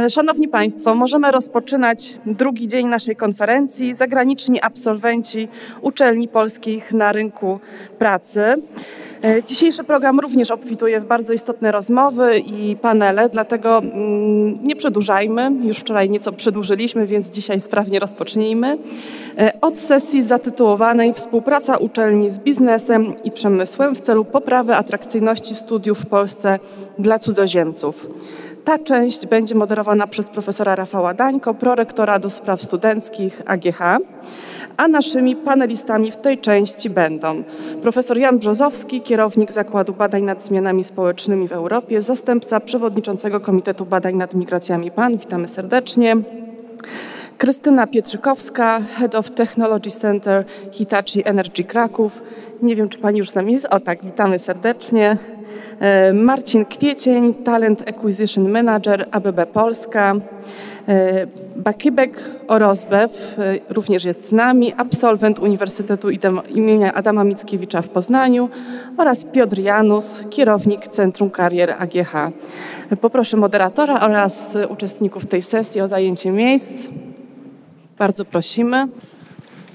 Szanowni Państwo, możemy rozpoczynać drugi dzień naszej konferencji Zagraniczni absolwenci uczelni polskich na rynku pracy. Dzisiejszy program również obfituje w bardzo istotne rozmowy i panele, dlatego nie przedłużajmy. Już wczoraj nieco przedłużyliśmy, więc dzisiaj sprawnie rozpocznijmy. Od sesji zatytułowanej Współpraca uczelni z biznesem i przemysłem w celu poprawy atrakcyjności studiów w Polsce dla cudzoziemców. Ta część będzie moderowana przez profesora Rafała Dańko, prorektora do spraw studenckich AGH, a naszymi panelistami w tej części będą profesor Jan Brzozowski, kierownik Zakładu Badań nad Zmianami Społecznymi w Europie, zastępca przewodniczącego Komitetu Badań nad Migracjami PAN, witamy serdecznie. Krystyna Pietrzykowska, Head of Technology Center Hitachi Energy Kraków. Nie wiem, czy pani już z nami jest. O tak, witamy serdecznie. Marcin Kwiecień, Talent Acquisition Manager ABB Polska. Bakibek Orozbew również jest z nami, absolwent Uniwersytetu imienia Adama Mickiewicza w Poznaniu oraz Piotr Janus, kierownik Centrum Karier AGH. Poproszę moderatora oraz uczestników tej sesji o zajęcie miejsc. Bardzo prosimy.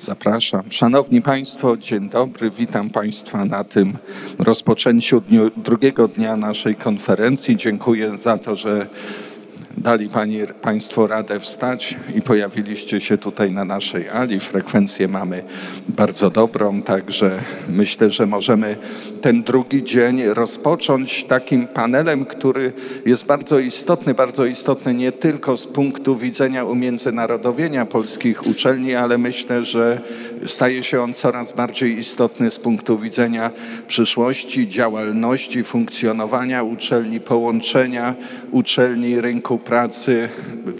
Zapraszam. Szanowni Państwo, dzień dobry. Witam Państwa na tym rozpoczęciu drugiego dnia naszej konferencji. Dziękuję za to, że dali Państwo radę wstać i pojawiliście się tutaj na naszej ali. Frekwencję mamy bardzo dobrą, także myślę, że możemy ten drugi dzień rozpocząć takim panelem, który jest bardzo istotny nie tylko z punktu widzenia umiędzynarodowienia polskich uczelni, ale myślę, że staje się on coraz bardziej istotny z punktu widzenia przyszłości, działalności, funkcjonowania uczelni, połączenia uczelni, rynku pracy.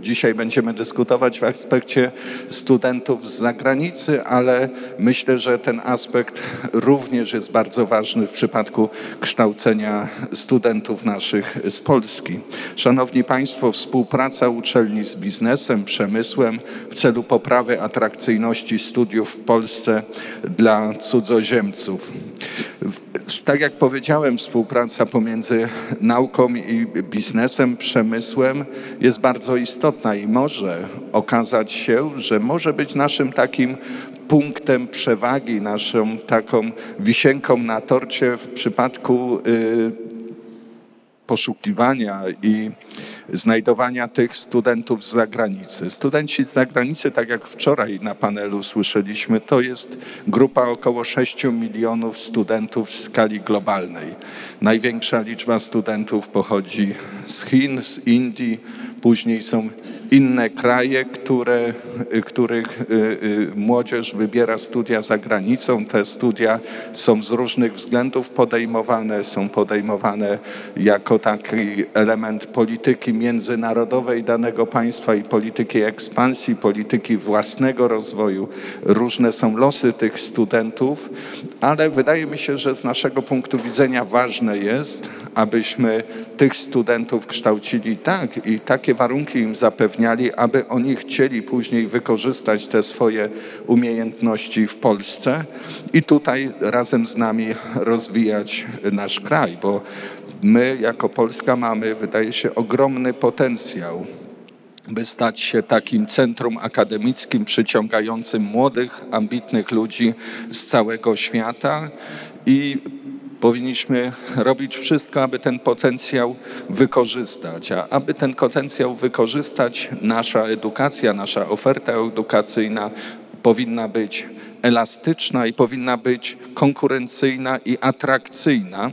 Dzisiaj będziemy dyskutować w aspekcie studentów z zagranicy, ale myślę, że ten aspekt również jest bardzo ważny w przypadku kształcenia studentów naszych z Polski. Szanowni Państwo, współpraca uczelni z biznesem, przemysłem w celu poprawy atrakcyjności studiów w Polsce dla cudzoziemców. Tak jak powiedziałem, współpraca pomiędzy nauką i biznesem, przemysłem jest bardzo istotna i może okazać się, że może być naszym takim punktem przewagi, naszą taką wisienką na torcie w przypadku poszukiwania i znajdowania tych studentów z zagranicy. Studenci z zagranicy, tak jak wczoraj na panelu słyszeliśmy, to jest grupa około 6 milionów studentów w skali globalnej. Największa liczba studentów pochodzi z Chin, z Indii, później są inne kraje, których młodzież wybiera studia za granicą. Te studia są z różnych względów podejmowane, są podejmowane jako taki element polityki międzynarodowej danego państwa i polityki ekspansji, polityki własnego rozwoju. Różne są losy tych studentów, ale wydaje mi się, że z naszego punktu widzenia ważne jest, abyśmy tych studentów kształcili tak i takie warunki im zapewniali, aby oni chcieli później wykorzystać te swoje umiejętności w Polsce i tutaj razem z nami rozwijać nasz kraj, bo my jako Polska mamy, wydaje się, ogromny potencjał, by stać się takim centrum akademickim przyciągającym młodych, ambitnych ludzi z całego świata i powinniśmy robić wszystko, aby ten potencjał wykorzystać. A aby ten potencjał wykorzystać, nasza edukacja, nasza oferta edukacyjna powinna być elastyczna i powinna być konkurencyjna i atrakcyjna.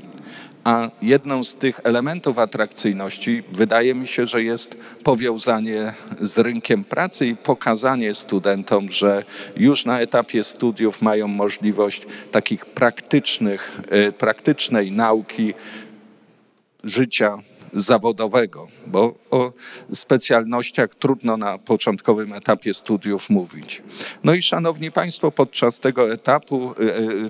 A jedną z tych elementów atrakcyjności wydaje mi się, że jest powiązanie z rynkiem pracy i pokazanie studentom, że już na etapie studiów mają możliwość takich praktycznej nauki życia zawodowego, bo o specjalnościach trudno na początkowym etapie studiów mówić. No i szanowni Państwo, podczas tego etapu,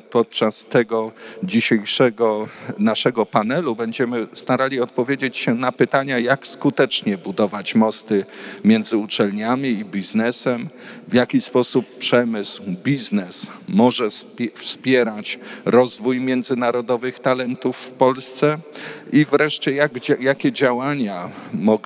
podczas tego dzisiejszego naszego panelu będziemy starali odpowiedzieć się na pytania, jak skutecznie budować mosty między uczelniami i biznesem, w jaki sposób przemysł, biznes może wspierać rozwój międzynarodowych talentów w Polsce i wreszcie jakie jakie działania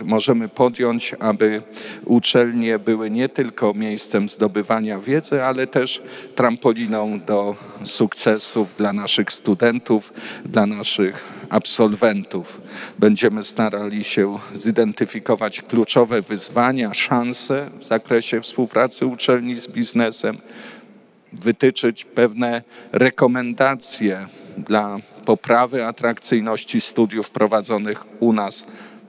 możemy podjąć, aby uczelnie były nie tylko miejscem zdobywania wiedzy, ale też trampoliną do sukcesów dla naszych studentów, dla naszych absolwentów. Będziemy starali się zidentyfikować kluczowe wyzwania, szanse w zakresie współpracy uczelni z biznesem, wytyczyć pewne rekomendacje dla poprawy atrakcyjności studiów prowadzonych u nas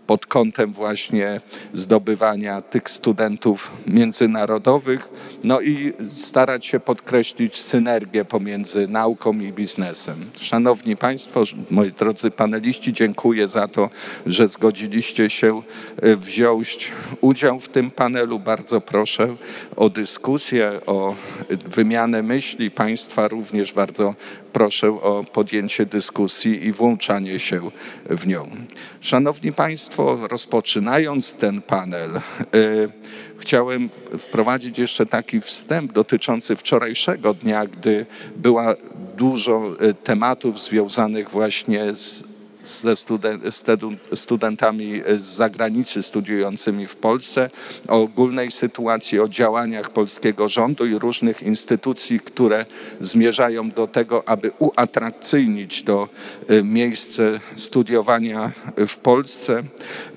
pod kątem właśnie zdobywania tych studentów międzynarodowych, no i starać się podkreślić synergię pomiędzy nauką i biznesem. Szanowni Państwo, moi drodzy paneliści, dziękuję za to, że zgodziliście się wziąć udział w tym panelu. Bardzo proszę o dyskusję, o wymianę myśli. Państwa również bardzo proszę o podjęcie dyskusji i włączanie się w nią. Szanowni Państwo, rozpoczynając ten panel, chciałem wprowadzić jeszcze taki wstęp dotyczący wczorajszego dnia, gdy było dużo tematów związanych właśnie ze studentami z zagranicy studiującymi w Polsce, o ogólnej sytuacji, o działaniach polskiego rządu i różnych instytucji, które zmierzają do tego, aby uatrakcyjnić to miejsce studiowania w Polsce.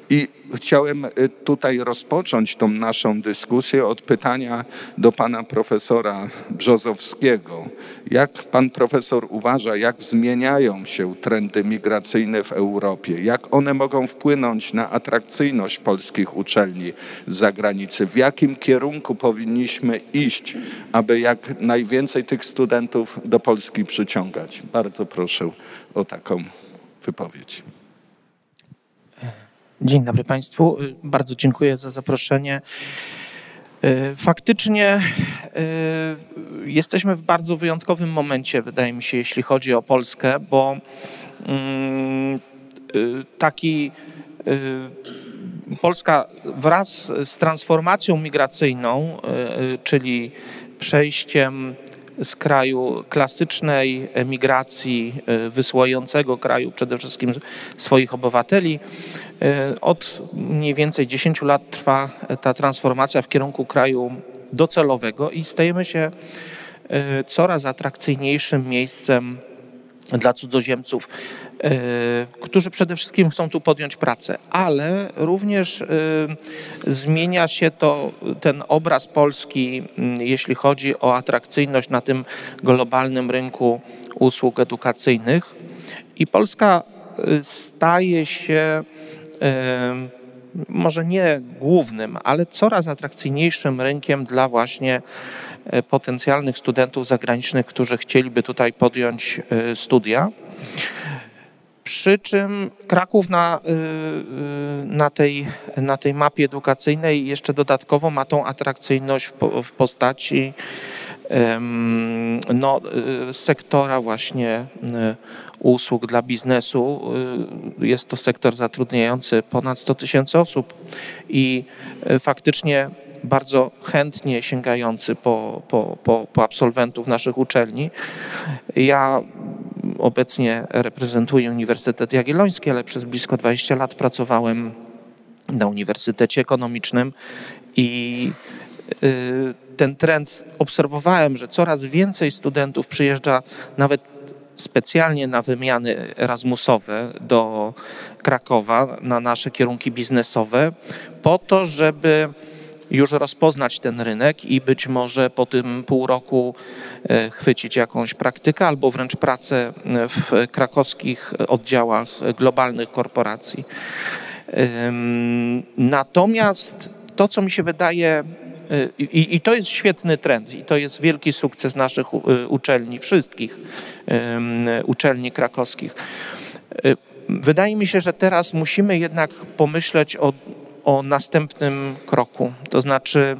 I chciałem tutaj rozpocząć tą naszą dyskusję od pytania do pana profesora Brzozowskiego. Jak pan profesor uważa, jak zmieniają się trendy migracyjne w Europie? Jak one mogą wpłynąć na atrakcyjność polskich uczelni z zagranicy? W jakim kierunku powinniśmy iść, aby jak najwięcej tych studentów do Polski przyciągać? Bardzo proszę o taką wypowiedź. Dzień dobry Państwu. Bardzo dziękuję za zaproszenie. Faktycznie jesteśmy w bardzo wyjątkowym momencie, wydaje mi się, jeśli chodzi o Polskę, bo Polska wraz z transformacją migracyjną, czyli przejściem z kraju klasycznej emigracji, wysyłającego kraju przede wszystkim swoich obywateli. Od mniej więcej 10 lat trwa ta transformacja w kierunku kraju docelowego i stajemy się coraz atrakcyjniejszym miejscem dla cudzoziemców, którzy przede wszystkim chcą tu podjąć pracę, ale również zmienia się ten obraz Polski, jeśli chodzi o atrakcyjność na tym globalnym rynku usług edukacyjnych i Polska staje się może nie głównym, ale coraz atrakcyjniejszym rynkiem dla właśnie potencjalnych studentów zagranicznych, którzy chcieliby tutaj podjąć studia. Przy czym Kraków na tej mapie edukacyjnej jeszcze dodatkowo ma tą atrakcyjność w postaci sektora właśnie usług dla biznesu. Jest to sektor zatrudniający ponad 100 000 osób i faktycznie bardzo chętnie sięgający po absolwentów naszych uczelni. Ja obecnie reprezentuję Uniwersytet Jagielloński, ale przez blisko 20 lat pracowałem na Uniwersytecie Ekonomicznym i ten trend obserwowałem, że coraz więcej studentów przyjeżdża nawet specjalnie na wymiany Erasmusowe do Krakowa, na nasze kierunki biznesowe, po to, żeby już rozpoznać ten rynek i być może po tym pół roku chwycić jakąś praktykę albo wręcz pracę w krakowskich oddziałach globalnych korporacji. Natomiast to, co mi się wydaje, i to jest świetny trend i to jest wielki sukces naszych uczelni, wszystkich uczelni krakowskich. Wydaje mi się, że teraz musimy jednak pomyśleć o następnym kroku. To znaczy,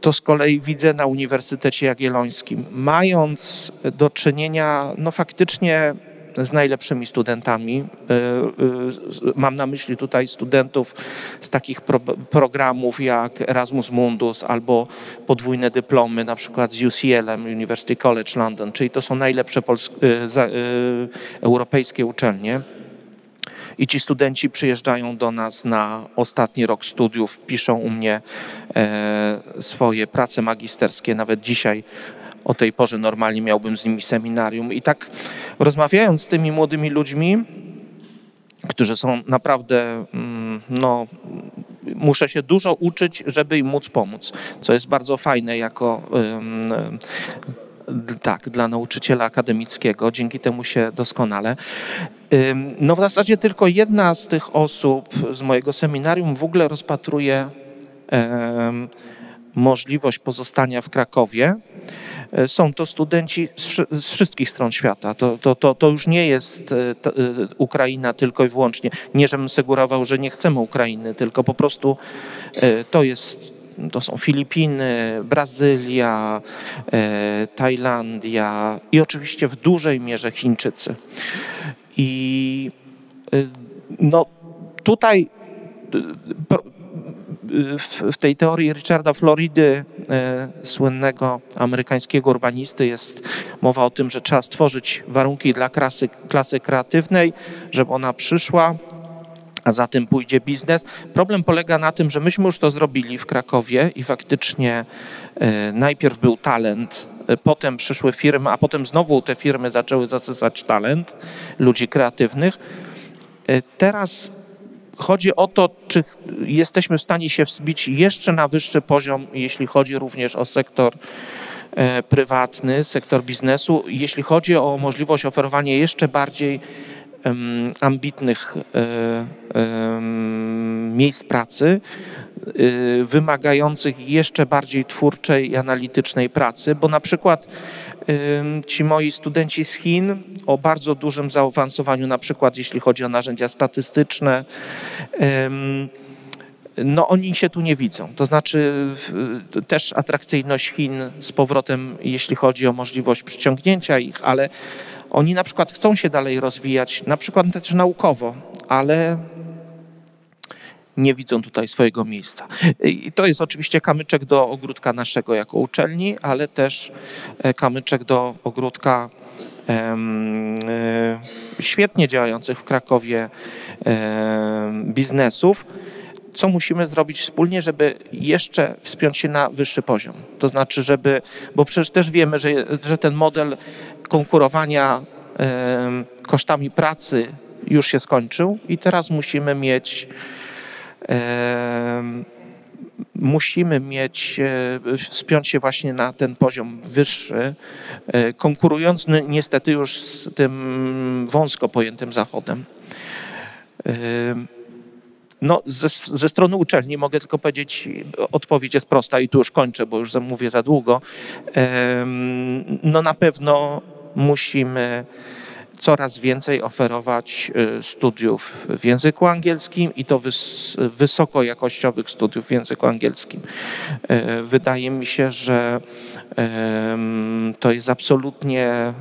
to z kolei widzę na Uniwersytecie Jagiellońskim. Mając do czynienia faktycznie z najlepszymi studentami, mam na myśli tutaj studentów z takich programów jak Erasmus Mundus albo podwójne dyplomy, na przykład z UCL-em, University College London, czyli to są najlepsze europejskie uczelnie. I ci studenci przyjeżdżają do nas na ostatni rok studiów, piszą u mnie swoje prace magisterskie. Nawet dzisiaj o tej porze normalnie miałbym z nimi seminarium. I tak rozmawiając z tymi młodymi ludźmi, którzy są naprawdę, no, muszę się dużo uczyć, żeby im móc pomóc, co jest bardzo fajne jako dla nauczyciela akademickiego. Dzięki temu się doskonale. No w zasadzie tylko jedna z tych osób z mojego seminarium w ogóle rozpatruje możliwość pozostania w Krakowie. Są to studenci z wszystkich stron świata. To już nie jest Ukraina tylko i wyłącznie. Nie, żebym sugerował, że nie chcemy Ukrainy, tylko po prostu to są Filipiny, Brazylia, Tajlandia i oczywiście w dużej mierze Chińczycy. I no tutaj w tej teorii Richarda Floridy, słynnego amerykańskiego urbanisty, jest mowa o tym, że trzeba stworzyć warunki dla klasy kreatywnej, żeby ona przyszła, a za tym pójdzie biznes. Problem polega na tym, że myśmy już to zrobili w Krakowie i faktycznie najpierw był talent, potem przyszły firmy, a potem znowu te firmy zaczęły zasysać talent ludzi kreatywnych. Teraz chodzi o to, czy jesteśmy w stanie się wzbić jeszcze na wyższy poziom, jeśli chodzi również o sektor prywatny, sektor biznesu, jeśli chodzi o możliwość oferowania jeszcze bardziej ambitnych miejsc pracy, wymagających jeszcze bardziej twórczej i analitycznej pracy, bo na przykład ci moi studenci z Chin o bardzo dużym zaawansowaniu, na przykład jeśli chodzi o narzędzia statystyczne, no oni się tu nie widzą. To znaczy też atrakcyjność Chin z powrotem, jeśli chodzi o możliwość przyciągnięcia ich, ale oni na przykład chcą się dalej rozwijać, na przykład też naukowo, ale nie widzą tutaj swojego miejsca. I to jest oczywiście kamyczek do ogródka naszego jako uczelni, ale też kamyczek do ogródka świetnie działających w Krakowie biznesów. Co musimy zrobić wspólnie, żeby jeszcze wspiąć się na wyższy poziom? To znaczy, bo przecież też wiemy, że ten model konkurowania kosztami pracy już się skończył i teraz wspiąć się właśnie na ten poziom wyższy, konkurując niestety już z tym wąsko pojętym Zachodem. No, ze strony uczelni mogę tylko powiedzieć, odpowiedź jest prosta i tu już kończę, bo już mówię za długo. No na pewno musimy coraz więcej oferować studiów w języku angielskim i to wysokojakościowych studiów w języku angielskim. Wydaje mi się, że to jest absolutnie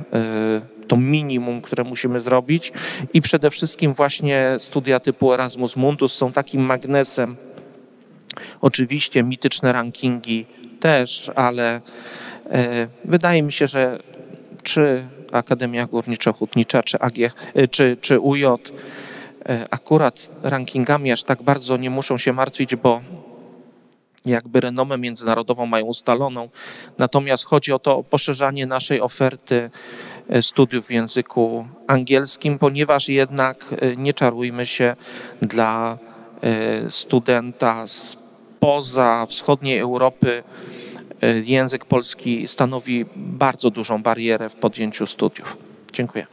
to minimum, które musimy zrobić i przede wszystkim właśnie studia typu Erasmus Mundus są takim magnesem. Oczywiście mityczne rankingi też, ale wydaje mi się, że czy Akademia Górniczo-Hutnicza, czy UJ akurat rankingami aż tak bardzo nie muszą się martwić, bo jakby renomę międzynarodową mają ustaloną. Natomiast chodzi o to poszerzanie naszej oferty studiów w języku angielskim, ponieważ jednak, nie czarujmy się, dla studenta spoza wschodniej Europy język polski stanowi bardzo dużą barierę w podjęciu studiów. Dziękuję.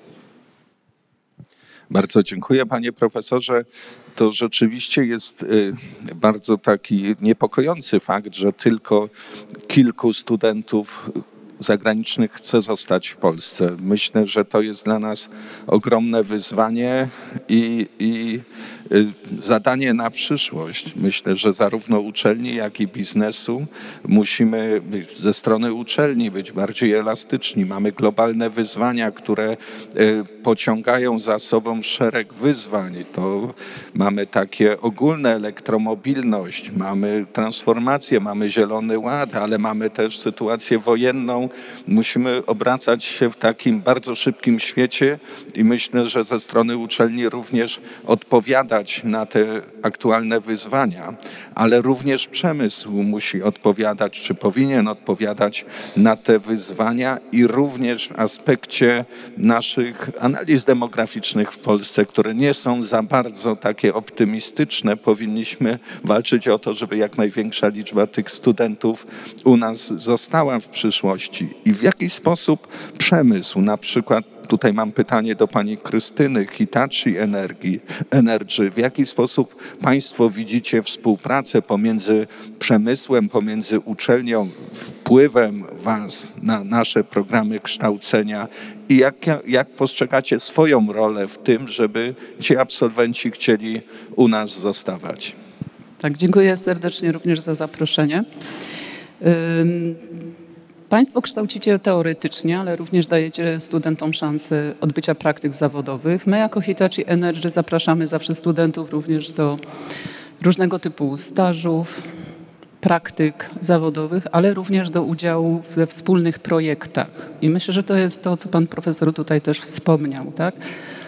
Bardzo dziękuję, panie profesorze. To rzeczywiście jest bardzo taki niepokojący fakt, że tylko kilku studentów zagranicznych chce zostać w Polsce. Myślę, że to jest dla nas ogromne wyzwanie i Zadanie na przyszłość, myślę, że zarówno uczelni, jak i biznesu musimy ze strony uczelni być bardziej elastyczni. Mamy globalne wyzwania, które pociągają za sobą szereg wyzwań. To mamy takie ogólne elektromobilność, mamy transformację, mamy Zielony Ład, ale mamy też sytuację wojenną. Musimy obracać się w takim bardzo szybkim świecie i myślę, że ze strony uczelni również odpowiadać na te aktualne wyzwania, ale również przemysł musi odpowiadać, czy powinien odpowiadać na te wyzwania i również w aspekcie naszych analiz demograficznych w Polsce, które nie są za bardzo takie optymistyczne, powinniśmy walczyć o to, żeby jak największa liczba tych studentów u nas została w przyszłości. I w jaki sposób przemysł, na przykład tutaj mam pytanie do pani Krystyny, Hitachi Energy. W jaki sposób państwo widzicie współpracę pomiędzy przemysłem, pomiędzy uczelnią, wpływem was na nasze programy kształcenia i jak postrzegacie swoją rolę w tym, żeby ci absolwenci chcieli u nas zostawać? Tak, dziękuję serdecznie również za zaproszenie. Państwo kształcicie teoretycznie, ale również dajecie studentom szansę odbycia praktyk zawodowych. My jako Hitachi Energy zapraszamy zawsze studentów również do różnego typu stażów, praktyk zawodowych, ale również do udziału we wspólnych projektach. I myślę, że to jest to, co pan profesor tutaj też wspomniał, tak?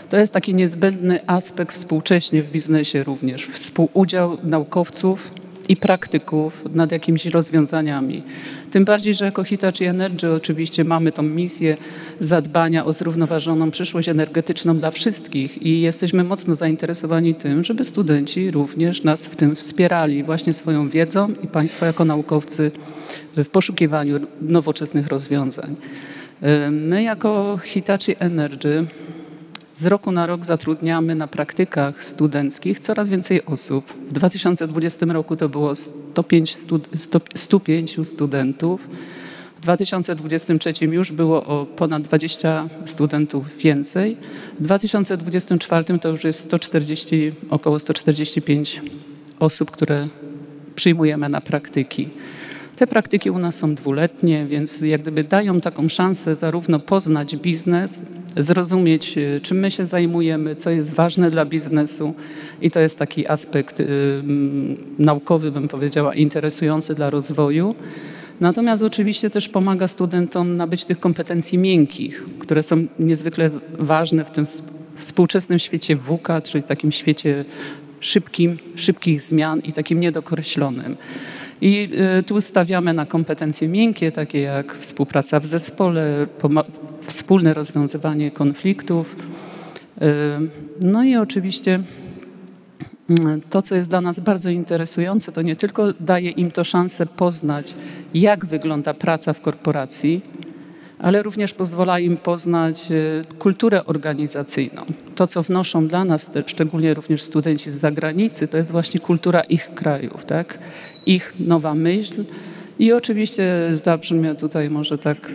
To jest taki niezbędny aspekt współcześnie w biznesie również. Współudział naukowców i praktyków nad jakimiś rozwiązaniami. Tym bardziej, że jako Hitachi Energy oczywiście mamy tą misję zadbania o zrównoważoną przyszłość energetyczną dla wszystkich i jesteśmy mocno zainteresowani tym, żeby studenci również nas w tym wspierali właśnie swoją wiedzą i państwo jako naukowcy w poszukiwaniu nowoczesnych rozwiązań. My jako Hitachi Energy z roku na rok zatrudniamy na praktykach studenckich coraz więcej osób. W 2020 roku to było 105 studentów. W 2023 już było o ponad 20 studentów więcej. W 2024 to już jest około 145 osób, które przyjmujemy na praktyki. Te praktyki u nas są dwuletnie, więc jak gdyby dają taką szansę zarówno poznać biznes, zrozumieć, czym my się zajmujemy, co jest ważne dla biznesu i to jest taki aspekt naukowy, bym powiedziała, interesujący dla rozwoju. Natomiast oczywiście też pomaga studentom nabyć tych kompetencji miękkich, które są niezwykle ważne w tym współczesnym świecie VUCA, czyli takim świecie szybkich zmian i takim niedokreślonym. I tu stawiamy na kompetencje miękkie, takie jak współpraca w zespole, wspólne rozwiązywanie konfliktów. No i oczywiście to, co jest dla nas bardzo interesujące, to nie tylko daje im to szansę poznać, jak wygląda praca w korporacji, ale również pozwala im poznać kulturę organizacyjną. To, co wnoszą dla nas, szczególnie również studenci z zagranicy, to jest właśnie kultura ich krajów, tak? Ich nowa myśl. I oczywiście zabrzmie tutaj może tak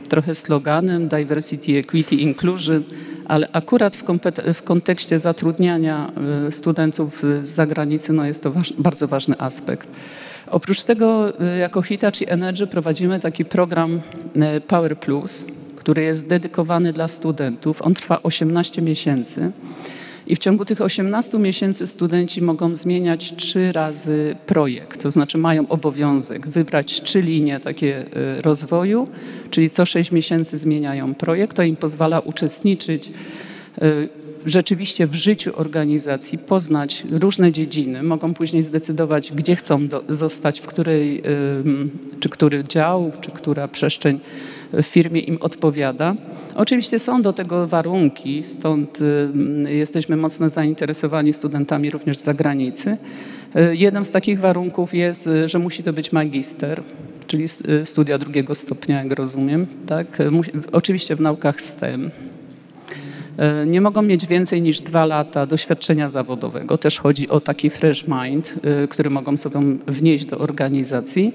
trochę sloganem diversity, equity, inclusion, ale akurat w kontekście zatrudniania studentów z zagranicy no jest to bardzo ważny aspekt. Oprócz tego jako Hitachi Energy prowadzimy taki program Power Plus, który jest dedykowany dla studentów. On trwa 18 miesięcy i w ciągu tych 18 miesięcy studenci mogą zmieniać 3 razy projekt. To znaczy mają obowiązek wybrać 3 linie takie rozwoju, czyli co 6 miesięcy zmieniają projekt. To im pozwala uczestniczyć rzeczywiście w życiu organizacji, poznać różne dziedziny, mogą później zdecydować, gdzie chcą zostać, w której, czy który dział, czy która przestrzeń w firmie im odpowiada. Oczywiście są do tego warunki, stąd jesteśmy mocno zainteresowani studentami również z zagranicy. Jeden z takich warunków jest, że musi to być magister, czyli studia 2. stopnia, jak rozumiem, tak? Oczywiście w naukach STEM. Nie mogą mieć więcej niż 2 lata doświadczenia zawodowego. Też chodzi o taki fresh mind, który mogą sobie wnieść do organizacji.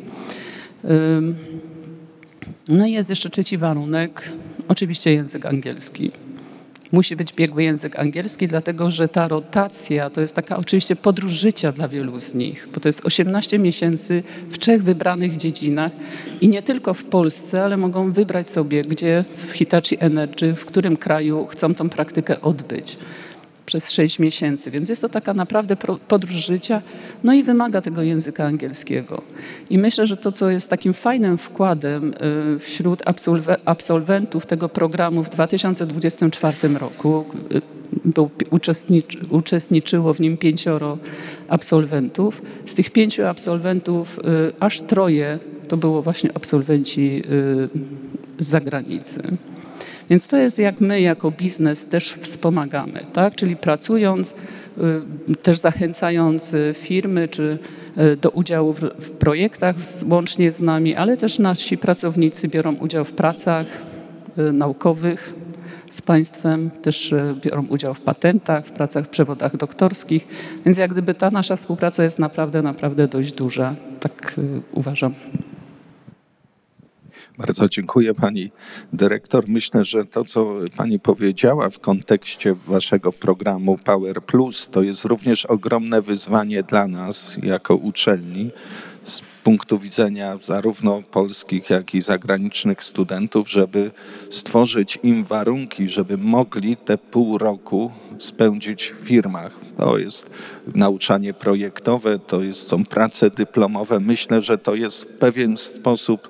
No i jest jeszcze trzeci warunek, oczywiście język angielski. musi być biegły język angielski, dlatego że ta rotacja to jest taka oczywiście podróż życia dla wielu z nich, bo to jest 18 miesięcy w 3 wybranych dziedzinach i nie tylko w Polsce, ale mogą wybrać sobie, gdzie w Hitachi Energy, w którym kraju chcą tą praktykę odbyć przez 6 miesięcy, więc jest to taka naprawdę podróż życia, no i wymaga tego języka angielskiego. I myślę, że to, co jest takim fajnym wkładem wśród absolwentów tego programu w 2024 roku, uczestniczyło w nim 5 absolwentów. Z tych 5 absolwentów aż 3 to było właśnie absolwenci z zagranicy. Więc to jest jak my jako biznes też wspomagamy, tak? Czyli pracując, też zachęcając firmy czy do udziału w projektach łącznie z nami, ale też nasi pracownicy biorą udział w pracach naukowych z państwem, też biorą udział w patentach, w pracach, w przewodach doktorskich, więc jak gdyby ta nasza współpraca jest naprawdę dość duża, tak uważam. Bardzo dziękuję pani dyrektor. Myślę, że to, co pani powiedziała w kontekście waszego programu Power Plus, to jest również ogromne wyzwanie dla nas jako uczelni z punktu widzenia zarówno polskich, jak i zagranicznych studentów, żeby stworzyć im warunki, żeby mogli te pół roku spędzić w firmach. To jest nauczanie projektowe, są prace dyplomowe. Myślę, że to jest w pewien sposób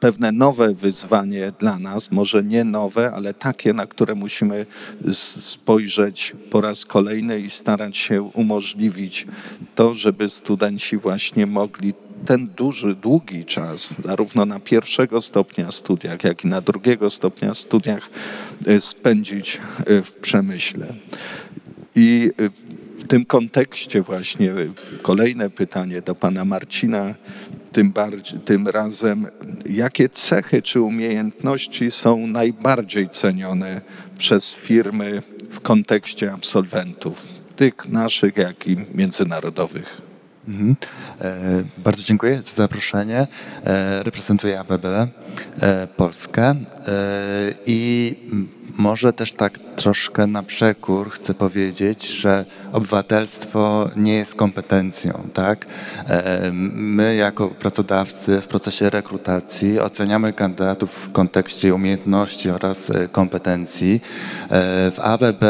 pewne nowe wyzwanie dla nas, może nie nowe, ale takie, na które musimy spojrzeć po raz kolejny i starać się umożliwić to, żeby studenci właśnie mogli ten długi czas, zarówno na 1. stopnia studiach, jak i na 2. stopnia studiach spędzić w przemyśle. I w tym kontekście właśnie kolejne pytanie do pana Marcina, tym razem, jakie cechy czy umiejętności są najbardziej cenione przez firmy w kontekście absolwentów, tych naszych, jak i międzynarodowych? Bardzo dziękuję za zaproszenie. Reprezentuję ABB Polskę i może też tak troszkę na przekór chcę powiedzieć, że obywatelstwo nie jest kompetencją, tak? My jako pracodawcy w procesie rekrutacji oceniamy kandydatów w kontekście umiejętności oraz kompetencji. W ABB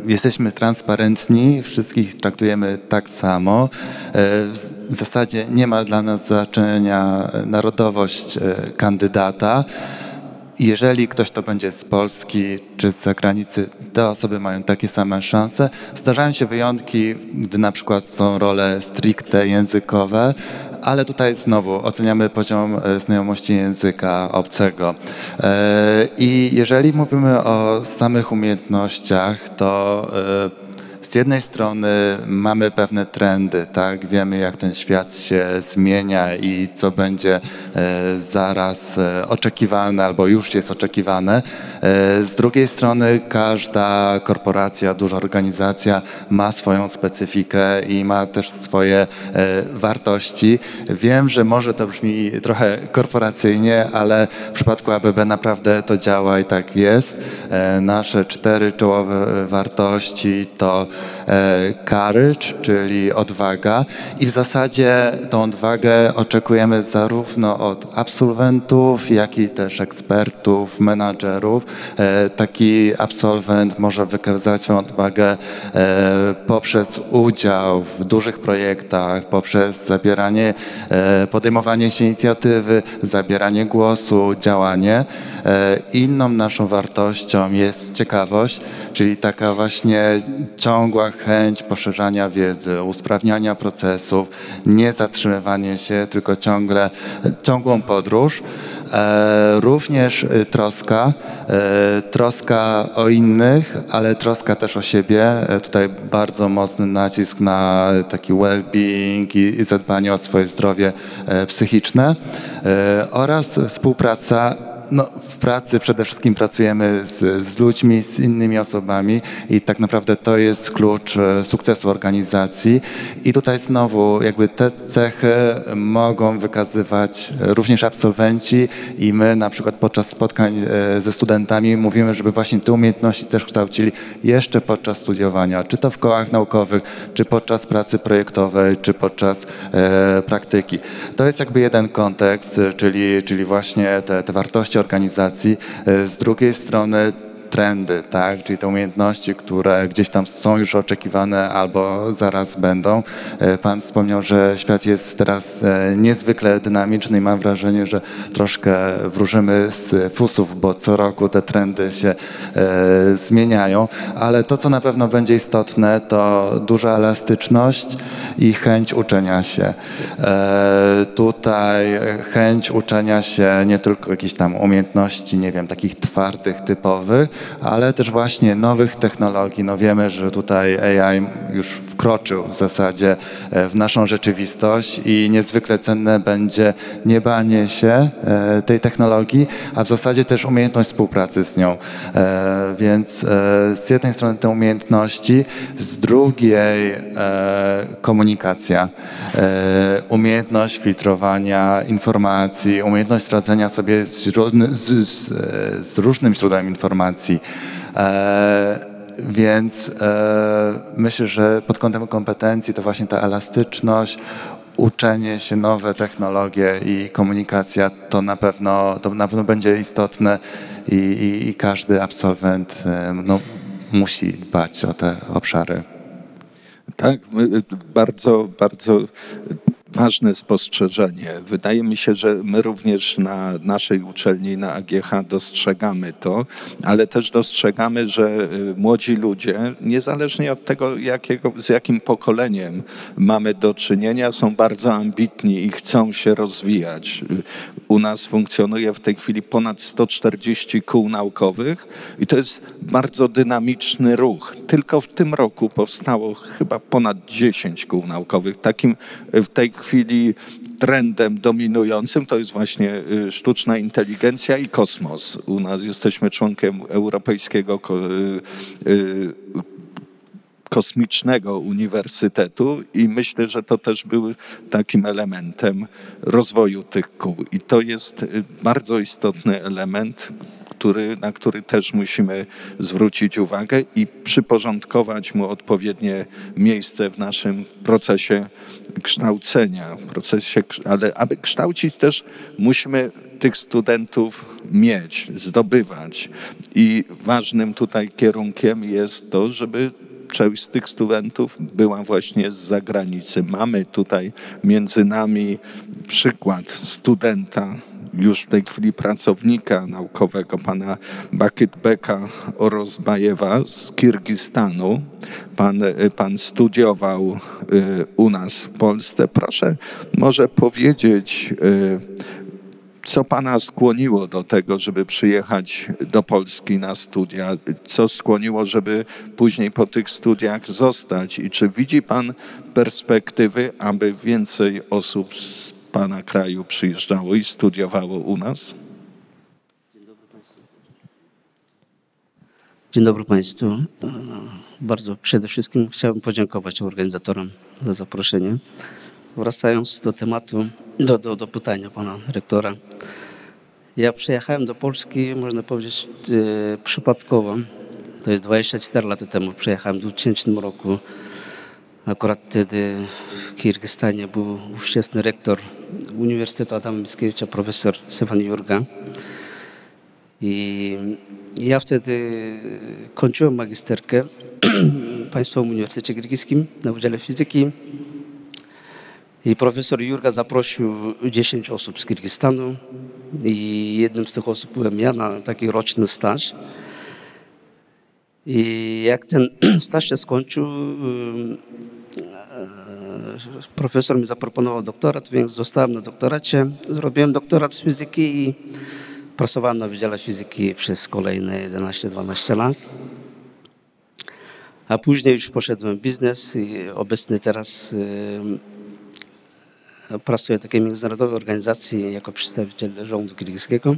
jesteśmy transparentni, wszystkich traktujemy tak samo. W zasadzie nie ma dla nas znaczenia narodowość kandydata. Jeżeli ktoś to będzie z Polski czy z zagranicy, te osoby mają takie same szanse. Zdarzają się wyjątki, gdy na przykład są role stricte językowe, ale tutaj znowu oceniamy poziom znajomości języka obcego. I jeżeli mówimy o samych umiejętnościach, to z jednej strony mamy pewne trendy, tak? Wiemy, jak ten świat się zmienia i co będzie zaraz oczekiwane albo już jest oczekiwane. Z drugiej strony każda korporacja, duża organizacja ma swoją specyfikę i ma też swoje wartości. Wiem, że może to brzmi trochę korporacyjnie, ale w przypadku ABB naprawdę to działa i tak jest. Nasze 4 czołowe wartości to courage, czyli odwaga i w zasadzie tą odwagę oczekujemy zarówno od absolwentów, jak i też ekspertów, menadżerów. Taki absolwent może wykazać swoją odwagę poprzez udział w dużych projektach, poprzez podejmowanie się inicjatywy, zabieranie głosu, działanie. Inną naszą wartością jest ciekawość, czyli taka właśnie ciągła chęć poszerzania wiedzy, usprawniania procesów, nie zatrzymywanie się, tylko ciągłą podróż. Również troska o innych, ale troska też o siebie. Tutaj bardzo mocny nacisk na taki well-being i zadbanie o swoje zdrowie psychiczne oraz współpraca no, w pracy przede wszystkim pracujemy z ludźmi, z innymi osobami i tak naprawdę to jest klucz sukcesu organizacji. I tutaj znowu jakby te cechy mogą wykazywać również absolwenci i my na przykład podczas spotkań ze studentami mówimy, żeby właśnie te umiejętności też kształcili jeszcze podczas studiowania, czy to w kołach naukowych, czy podczas pracy projektowej, czy podczas praktyki. To jest jakby jeden kontekst, czyli właśnie te wartości organizacji. Z drugiej strony trendy, tak? Czyli te umiejętności, które gdzieś tam są już oczekiwane albo zaraz będą. Pan wspomniał, że świat jest teraz niezwykle dynamiczny i mam wrażenie, że troszkę wróżymy z fusów, bo co roku te trendy się zmieniają, ale to, co na pewno będzie istotne, to duża elastyczność i chęć uczenia się. Tutaj chęć uczenia się nie tylko jakichś tam umiejętności, nie wiem, takich twardych, typowych, ale też właśnie nowych technologii. No wiemy, że tutaj AI już wkroczył w zasadzie w naszą rzeczywistość i niezwykle cenne będzie nie banie się tej technologii, a w zasadzie też umiejętność współpracy z nią. Więc z jednej strony te umiejętności, z drugiej komunikacja, umiejętność filtrowania informacji, umiejętność radzenia sobie z różnym źródłem informacji. Więc myślę, że pod kątem kompetencji to właśnie ta elastyczność, uczenie się, nowe technologie i komunikacja to na pewno będzie istotne i każdy absolwent no, musi dbać o te obszary. Tak, bardzo, bardzo ważne spostrzeżenie. Wydaje mi się, że my również na naszej uczelni, na AGH dostrzegamy to, ale też dostrzegamy, że młodzi ludzie, niezależnie od tego, z jakim pokoleniem mamy do czynienia, są bardzo ambitni i chcą się rozwijać. U nas funkcjonuje w tej chwili ponad 140 kół naukowych i to jest bardzo dynamiczny ruch. Tylko w tym roku powstało chyba ponad 10 kół naukowych. Takim w tej chwili trendem dominującym to jest właśnie sztuczna inteligencja i kosmos. U nas jesteśmy członkiem Europejskiego Kosmicznego Uniwersytetu i myślę, że to też był takim elementem rozwoju tych kół. I to jest bardzo istotny element, na który też musimy zwrócić uwagę i przyporządkować mu odpowiednie miejsce w naszym procesie kształcenia. Ale aby kształcić też musimy tych studentów mieć, zdobywać. I ważnym tutaj kierunkiem jest to, żeby część z tych studentów była właśnie z zagranicy. Mamy tutaj między nami przykład studenta, już w tej chwili pracownika naukowego, pana Bakitbeka Orozbajewa z Kirgistanu. Pan studiował u nas w Polsce. Proszę może powiedzieć, co pana skłoniło do tego, żeby przyjechać do Polski na studia? Co skłoniło, żeby później po tych studiach zostać? I czy widzi pan perspektywy, aby więcej osób z pana kraju przyjeżdżało i studiowało u nas? Dzień dobry Państwu. Bardzo przede wszystkim chciałbym podziękować organizatorom za zaproszenie. Wracając do tematu, do pytania pana rektora. Ja przyjechałem do Polski, można powiedzieć, przypadkowo. To jest 24 lata temu. Przyjechałem w 2000 roku. Akurat wtedy w Kirgistanie był ówczesny rektor Uniwersytetu Adama Mickiewicza, profesor Stefan Jurga. I ja wtedy kończyłem magisterkę w Państwowym Uniwersytecie Kirgijskim na Wydziale Fizyki. I profesor Jurga zaprosił 10 osób z Kirgistanu i jednym z tych osób byłem ja na taki roczny staż. I jak ten staż się skończył, profesor mi zaproponował doktorat, więc zostałem na doktoracie. Zrobiłem doktorat z fizyki i pracowałem na Wydziale Fizyki przez kolejne 11-12 lat. A później już poszedłem w biznes i obecnie teraz pracuję w takiej międzynarodowej organizacji jako przedstawiciel rządu kirgijskiego,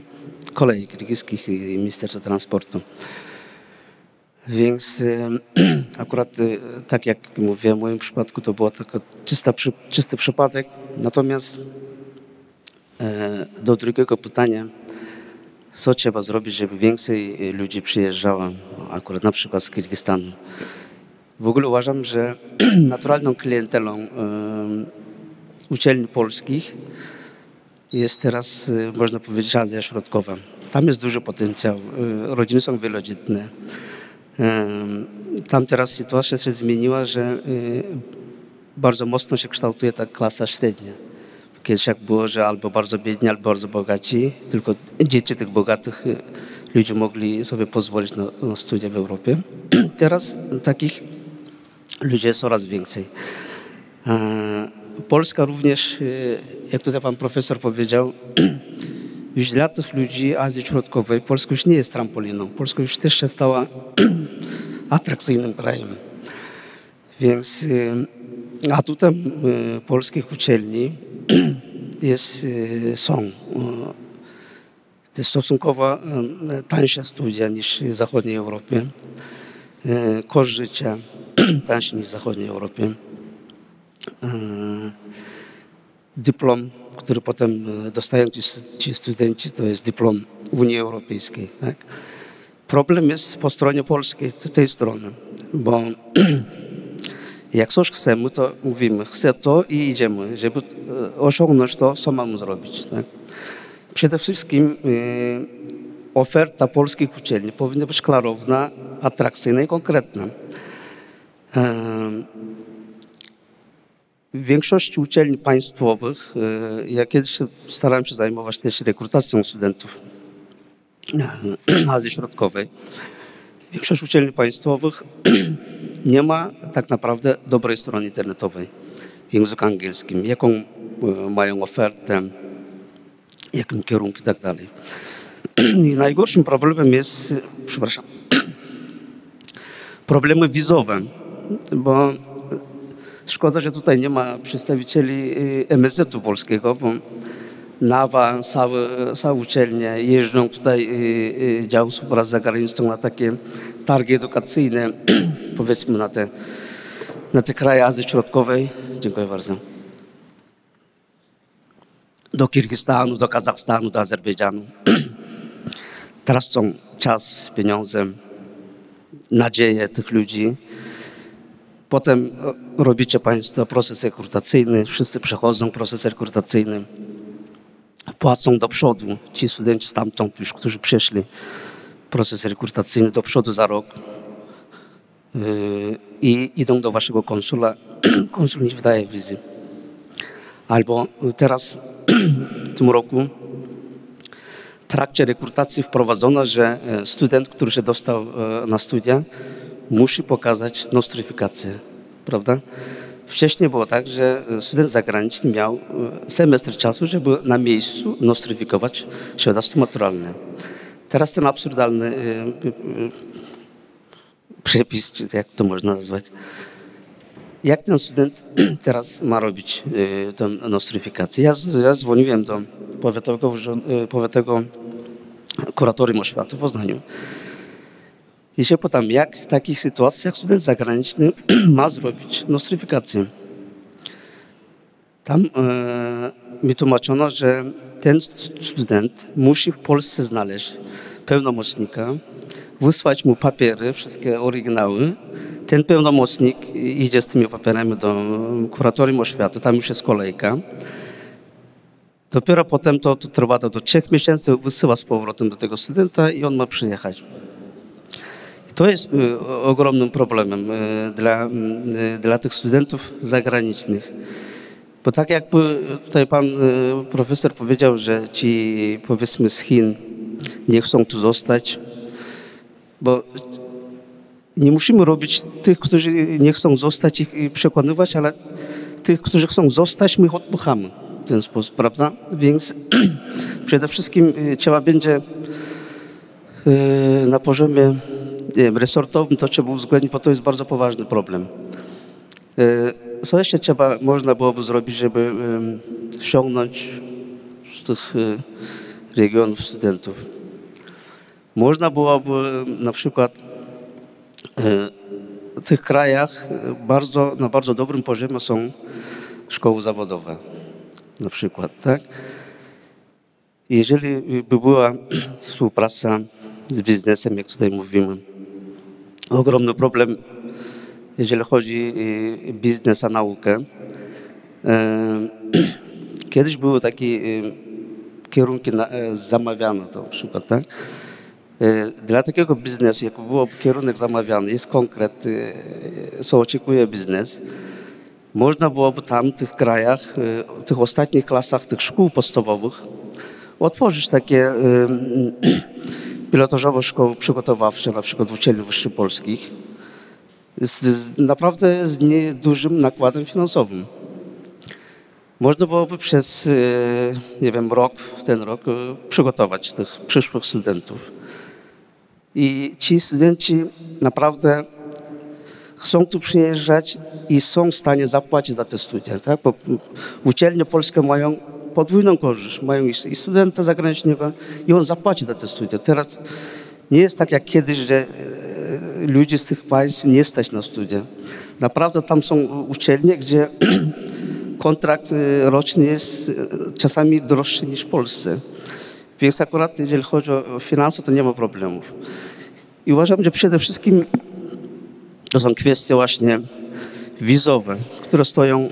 Kolei Kirgiskich i Ministerstwa Transportu. Więc akurat tak jak mówiłem, w moim przypadku to był tylko czysty przypadek. Natomiast do drugiego pytania, co trzeba zrobić, żeby więcej ludzi przyjeżdżało, akurat na przykład z Kirgistanu. W ogóle uważam, że naturalną klientelą uczelni polskich jest teraz, można powiedzieć, Azja Środkowa. Tam jest duży potencjał, rodziny są wielodzietne. Tam teraz sytuacja się zmieniła, że bardzo mocno się kształtuje ta klasa średnia. Kiedyś jak było, że albo bardzo biedni, albo bardzo bogaci, tylko dzieci tych bogatych ludzi mogli sobie pozwolić na studia w Europie. Teraz takich ludzi jest coraz więcej. Polska również, jak tutaj pan profesor powiedział, już dla tych ludzi Azji Środkowej Polska już nie jest trampoliną. Polska już też się stała atrakcyjnym krajem. Więc atutem polskich uczelni są to stosunkowo tańsze studia niż w zachodniej Europie. Koszt życia tańszy niż w zachodniej Europie. Dyplom, który potem dostają ci studenci, to jest dyplom Unii Europejskiej. Tak? Problem jest po stronie polskiej, tej strony, bo jak coś chcemy, to mówimy, chcę to i idziemy. Żeby osiągnąć to, co mamy zrobić. Tak? Przede wszystkim oferta polskich uczelni powinna być klarowna, atrakcyjna i konkretna. W większości uczelni państwowych, ja kiedyś starałem się zajmować też rekrutacją studentów Azji Środkowej. Większość uczelni państwowych nie ma tak naprawdę dobrej strony internetowej w języku angielskim, jaką mają ofertę, jakim kierunku i tak dalej. I najgorszym problemem jest, problemy wizowe, bo szkoda, że tutaj nie ma przedstawicieli MSZ-u polskiego, bo NAWA, całe uczelnie jeżdżą tutaj dział współpracy zagraniczną na takie targi edukacyjne, powiedzmy na te kraje Azji Środkowej. Dziękuję bardzo. Do Kirgistanu, do Kazachstanu, do Azerbejdżanu. Teraz są czas, pieniądze, nadzieje tych ludzi. Potem robicie Państwo proces rekrutacyjny, wszyscy przechodzą proces rekrutacyjny, płacą do przodu, ci studenci stamtąd już, którzy przeszli proces rekrutacyjny do przodu za rok i idą do waszego konsula, konsul nie wydaje wizy. Albo teraz w tym roku w trakcie rekrutacji wprowadzono, że student, który się dostał na studia, musi pokazać nostryfikację, prawda? Wcześniej było tak, że student zagraniczny miał semestr czasu, żeby na miejscu nostryfikować świadectwo maturalne. Teraz ten absurdalny przepis, czy jak to można nazwać, jak ten student teraz ma robić tę nostryfikację? Ja dzwoniłem do powiatowego kuratorium oświaty w Poznaniu i się pytam, jak w takich sytuacjach student zagraniczny ma zrobić nostryfikację. Tam mi tłumaczono, że ten student musi w Polsce znaleźć pełnomocnika, wysłać mu papiery, wszystkie oryginały. Ten pełnomocnik idzie z tymi papierami do kuratorium oświaty, tam już jest kolejka. Dopiero potem to trwa do 3 miesięcy, wysyła z powrotem do tego studenta i on ma przyjechać. To jest ogromnym problemem dla tych studentów zagranicznych. Bo tak jak tutaj pan profesor powiedział, że ci powiedzmy z Chin nie chcą tu zostać, bo nie musimy robić tych, którzy nie chcą zostać i przekonywać, ale tych, którzy chcą zostać, my ich odpychamy w ten sposób, prawda? Więc przede wszystkim trzeba będzie na poziomie resortowym to trzeba uwzględnić, bo to jest bardzo poważny problem. Co jeszcze można byłoby zrobić, żeby ściągnąć z tych regionów studentów? Można byłoby na przykład w tych krajach na bardzo dobrym poziomie są szkoły zawodowe, na przykład, tak? Jeżeli by była współpraca z biznesem, jak tutaj mówimy, ogromny problem, jeżeli chodzi o biznes a naukę. Kiedyś były takie kierunki zamawiane, to na przykład, tak? Dla takiego biznesu, jak byłoby kierunek zamawiany, jest konkret, co oczekuje biznes, można byłoby tam w tych krajach, w tych ostatnich klasach tych szkół podstawowych otworzyć takie pilotażowe szkoły przygotowawcze, na przykład w uczelniach wyższych polskich, naprawdę z niedużym nakładem finansowym. Można byłoby przez, nie wiem, ten rok przygotować tych przyszłych studentów. I ci studenci naprawdę chcą tu przyjeżdżać i są w stanie zapłacić za te studia. Tak? Bo uczelnie polskie mają podwójną korzyść. Mają i studenta zagranicznego i on zapłaci za te studia. Teraz nie jest tak jak kiedyś, że ludzi z tych państw nie stać na studia. Naprawdę tam są uczelnie, gdzie kontrakt roczny jest czasami droższy niż w Polsce. Więc akurat jeżeli chodzi o finanse, to nie ma problemów. I uważam, że przede wszystkim to są kwestie właśnie wizowe, które stoją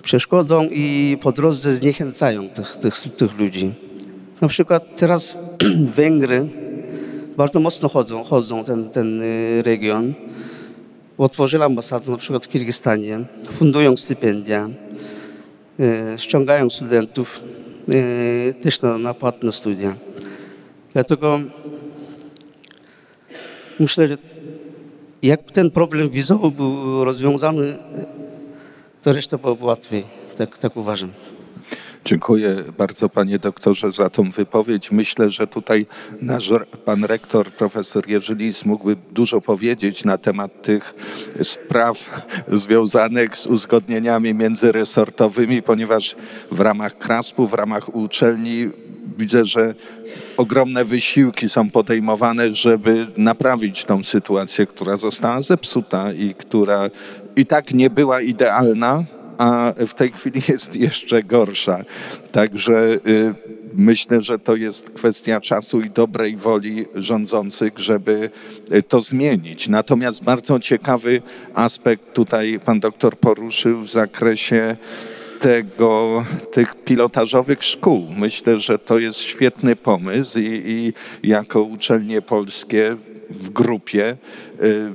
przeszkodą i po drodze zniechęcają tych ludzi. Na przykład teraz Węgry bardzo mocno chodzą ten region. Otworzyli ambasadę na przykład w Kirgistanie, fundują stypendia, ściągają studentów też na płatne studia. Dlatego myślę, że jak ten problem wizowy był rozwiązany, to reszta byłoby łatwiej. Tak uważam. Dziękuję bardzo, panie doktorze, za tą wypowiedź. Myślę, że tutaj nasz pan rektor, profesor Jerzy Lis, mógłby dużo powiedzieć na temat tych spraw związanych z uzgodnieniami międzyresortowymi, ponieważ w ramach KRASP-u, w ramach uczelni widzę, że ogromne wysiłki są podejmowane, żeby naprawić tą sytuację, która została zepsuta i która i tak nie była idealna, a w tej chwili jest jeszcze gorsza. Także myślę, że to jest kwestia czasu i dobrej woli rządzących, żeby to zmienić. Natomiast bardzo ciekawy aspekt tutaj pan doktor poruszył w zakresie tych pilotażowych szkół. Myślę, że to jest świetny pomysł i jako uczelnie polskie w grupie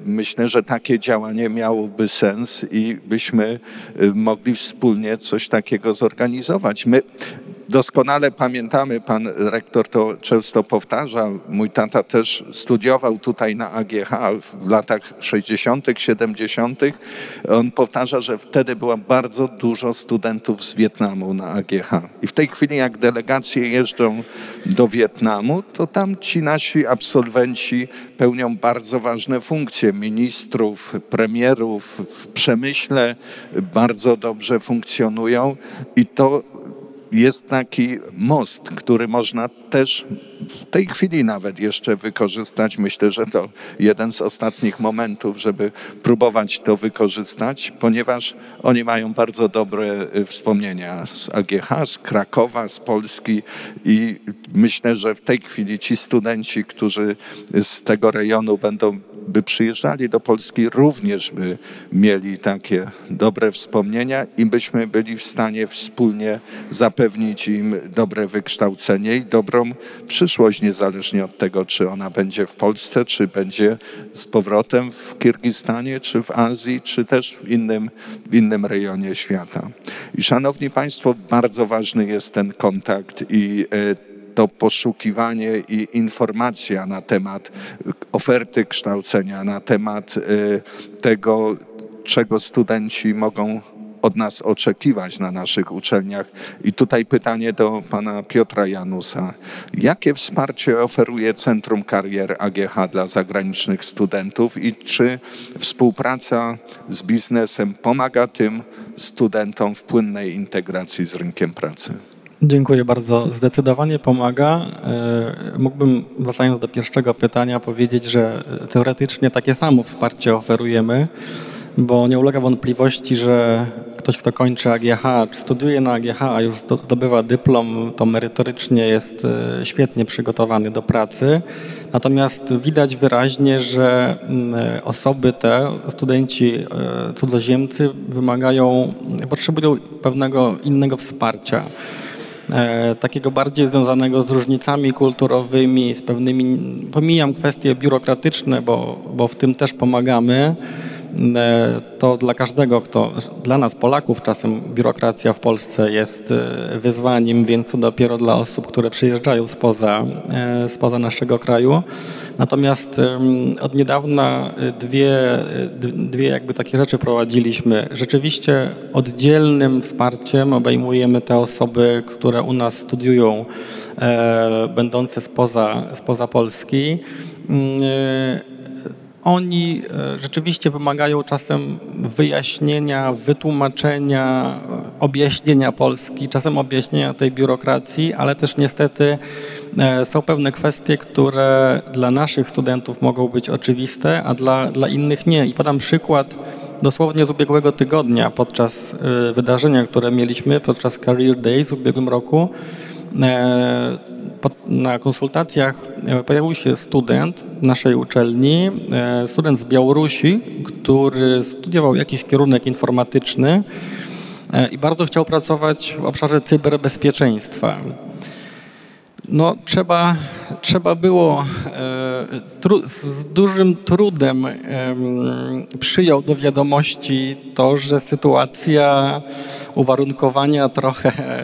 myślę, że takie działanie miałoby sens i byśmy mogli wspólnie coś takiego zorganizować. My doskonale pamiętamy, pan rektor to często powtarza, mój tata też studiował tutaj na AGH w latach 60., 70. On powtarza, że wtedy było bardzo dużo studentów z Wietnamu na AGH. I w tej chwili jak delegacje jeżdżą do Wietnamu, to tam ci nasi absolwenci pełnią bardzo ważne funkcje ministrów, premierów, w przemyśle bardzo dobrze funkcjonują i to jest taki most, który można też w tej chwili nawet jeszcze wykorzystać. Myślę, że to jeden z ostatnich momentów, żeby próbować to wykorzystać, ponieważ oni mają bardzo dobre wspomnienia z AGH, z Krakowa, z Polski i myślę, że w tej chwili ci studenci, którzy z tego rejonu by przyjeżdżali do Polski, również by mieli takie dobre wspomnienia i byśmy byli w stanie wspólnie zapewnić im dobre wykształcenie i dobrą przyszłość, niezależnie od tego, czy ona będzie w Polsce, czy będzie z powrotem w Kirgistanie, czy w Azji, czy też w innym rejonie świata. I szanowni państwo, bardzo ważny jest ten kontakt i to poszukiwanie i informacja na temat oferty kształcenia, na temat tego, czego studenci mogą od nas oczekiwać na naszych uczelniach. I tutaj pytanie do pana Piotra Janusa. Jakie wsparcie oferuje Centrum Karier AGH dla zagranicznych studentów i czy współpraca z biznesem pomaga tym studentom w płynnej integracji z rynkiem pracy? Dziękuję bardzo. Zdecydowanie pomaga. Mógłbym, wracając do pierwszego pytania, powiedzieć, że teoretycznie takie samo wsparcie oferujemy, bo nie ulega wątpliwości, że ktoś, kto kończy AGH, czy studiuje na AGH, a już zdobywa dyplom, to merytorycznie jest świetnie przygotowany do pracy. Natomiast widać wyraźnie, że osoby te, studenci cudzoziemcy potrzebują pewnego innego wsparcia. Takiego bardziej związanego z różnicami kulturowymi, z pewnymi, pomijam kwestie biurokratyczne, bo w tym też pomagamy. To dla każdego, dla nas Polaków czasem biurokracja w Polsce jest wyzwaniem, więc co dopiero dla osób, które przyjeżdżają spoza naszego kraju. Natomiast od niedawna dwie jakby takie rzeczy prowadziliśmy. Rzeczywiście oddzielnym wsparciem obejmujemy te osoby, które u nas studiują, będące spoza Polski. Oni rzeczywiście wymagają czasem wyjaśnienia, wytłumaczenia, objaśnienia Polski, czasem objaśnienia tej biurokracji, ale też niestety są pewne kwestie, które dla naszych studentów mogą być oczywiste, a dla innych nie. I podam przykład dosłownie z ubiegłego tygodnia podczas wydarzenia, które mieliśmy podczas Career Days w ubiegłym roku. Na konsultacjach pojawił się student naszej uczelni, student z Białorusi, który studiował jakiś kierunek informatyczny i bardzo chciał pracować w obszarze cyberbezpieczeństwa. No, trzeba było z dużym trudem przyjął do wiadomości to, że sytuacja, uwarunkowania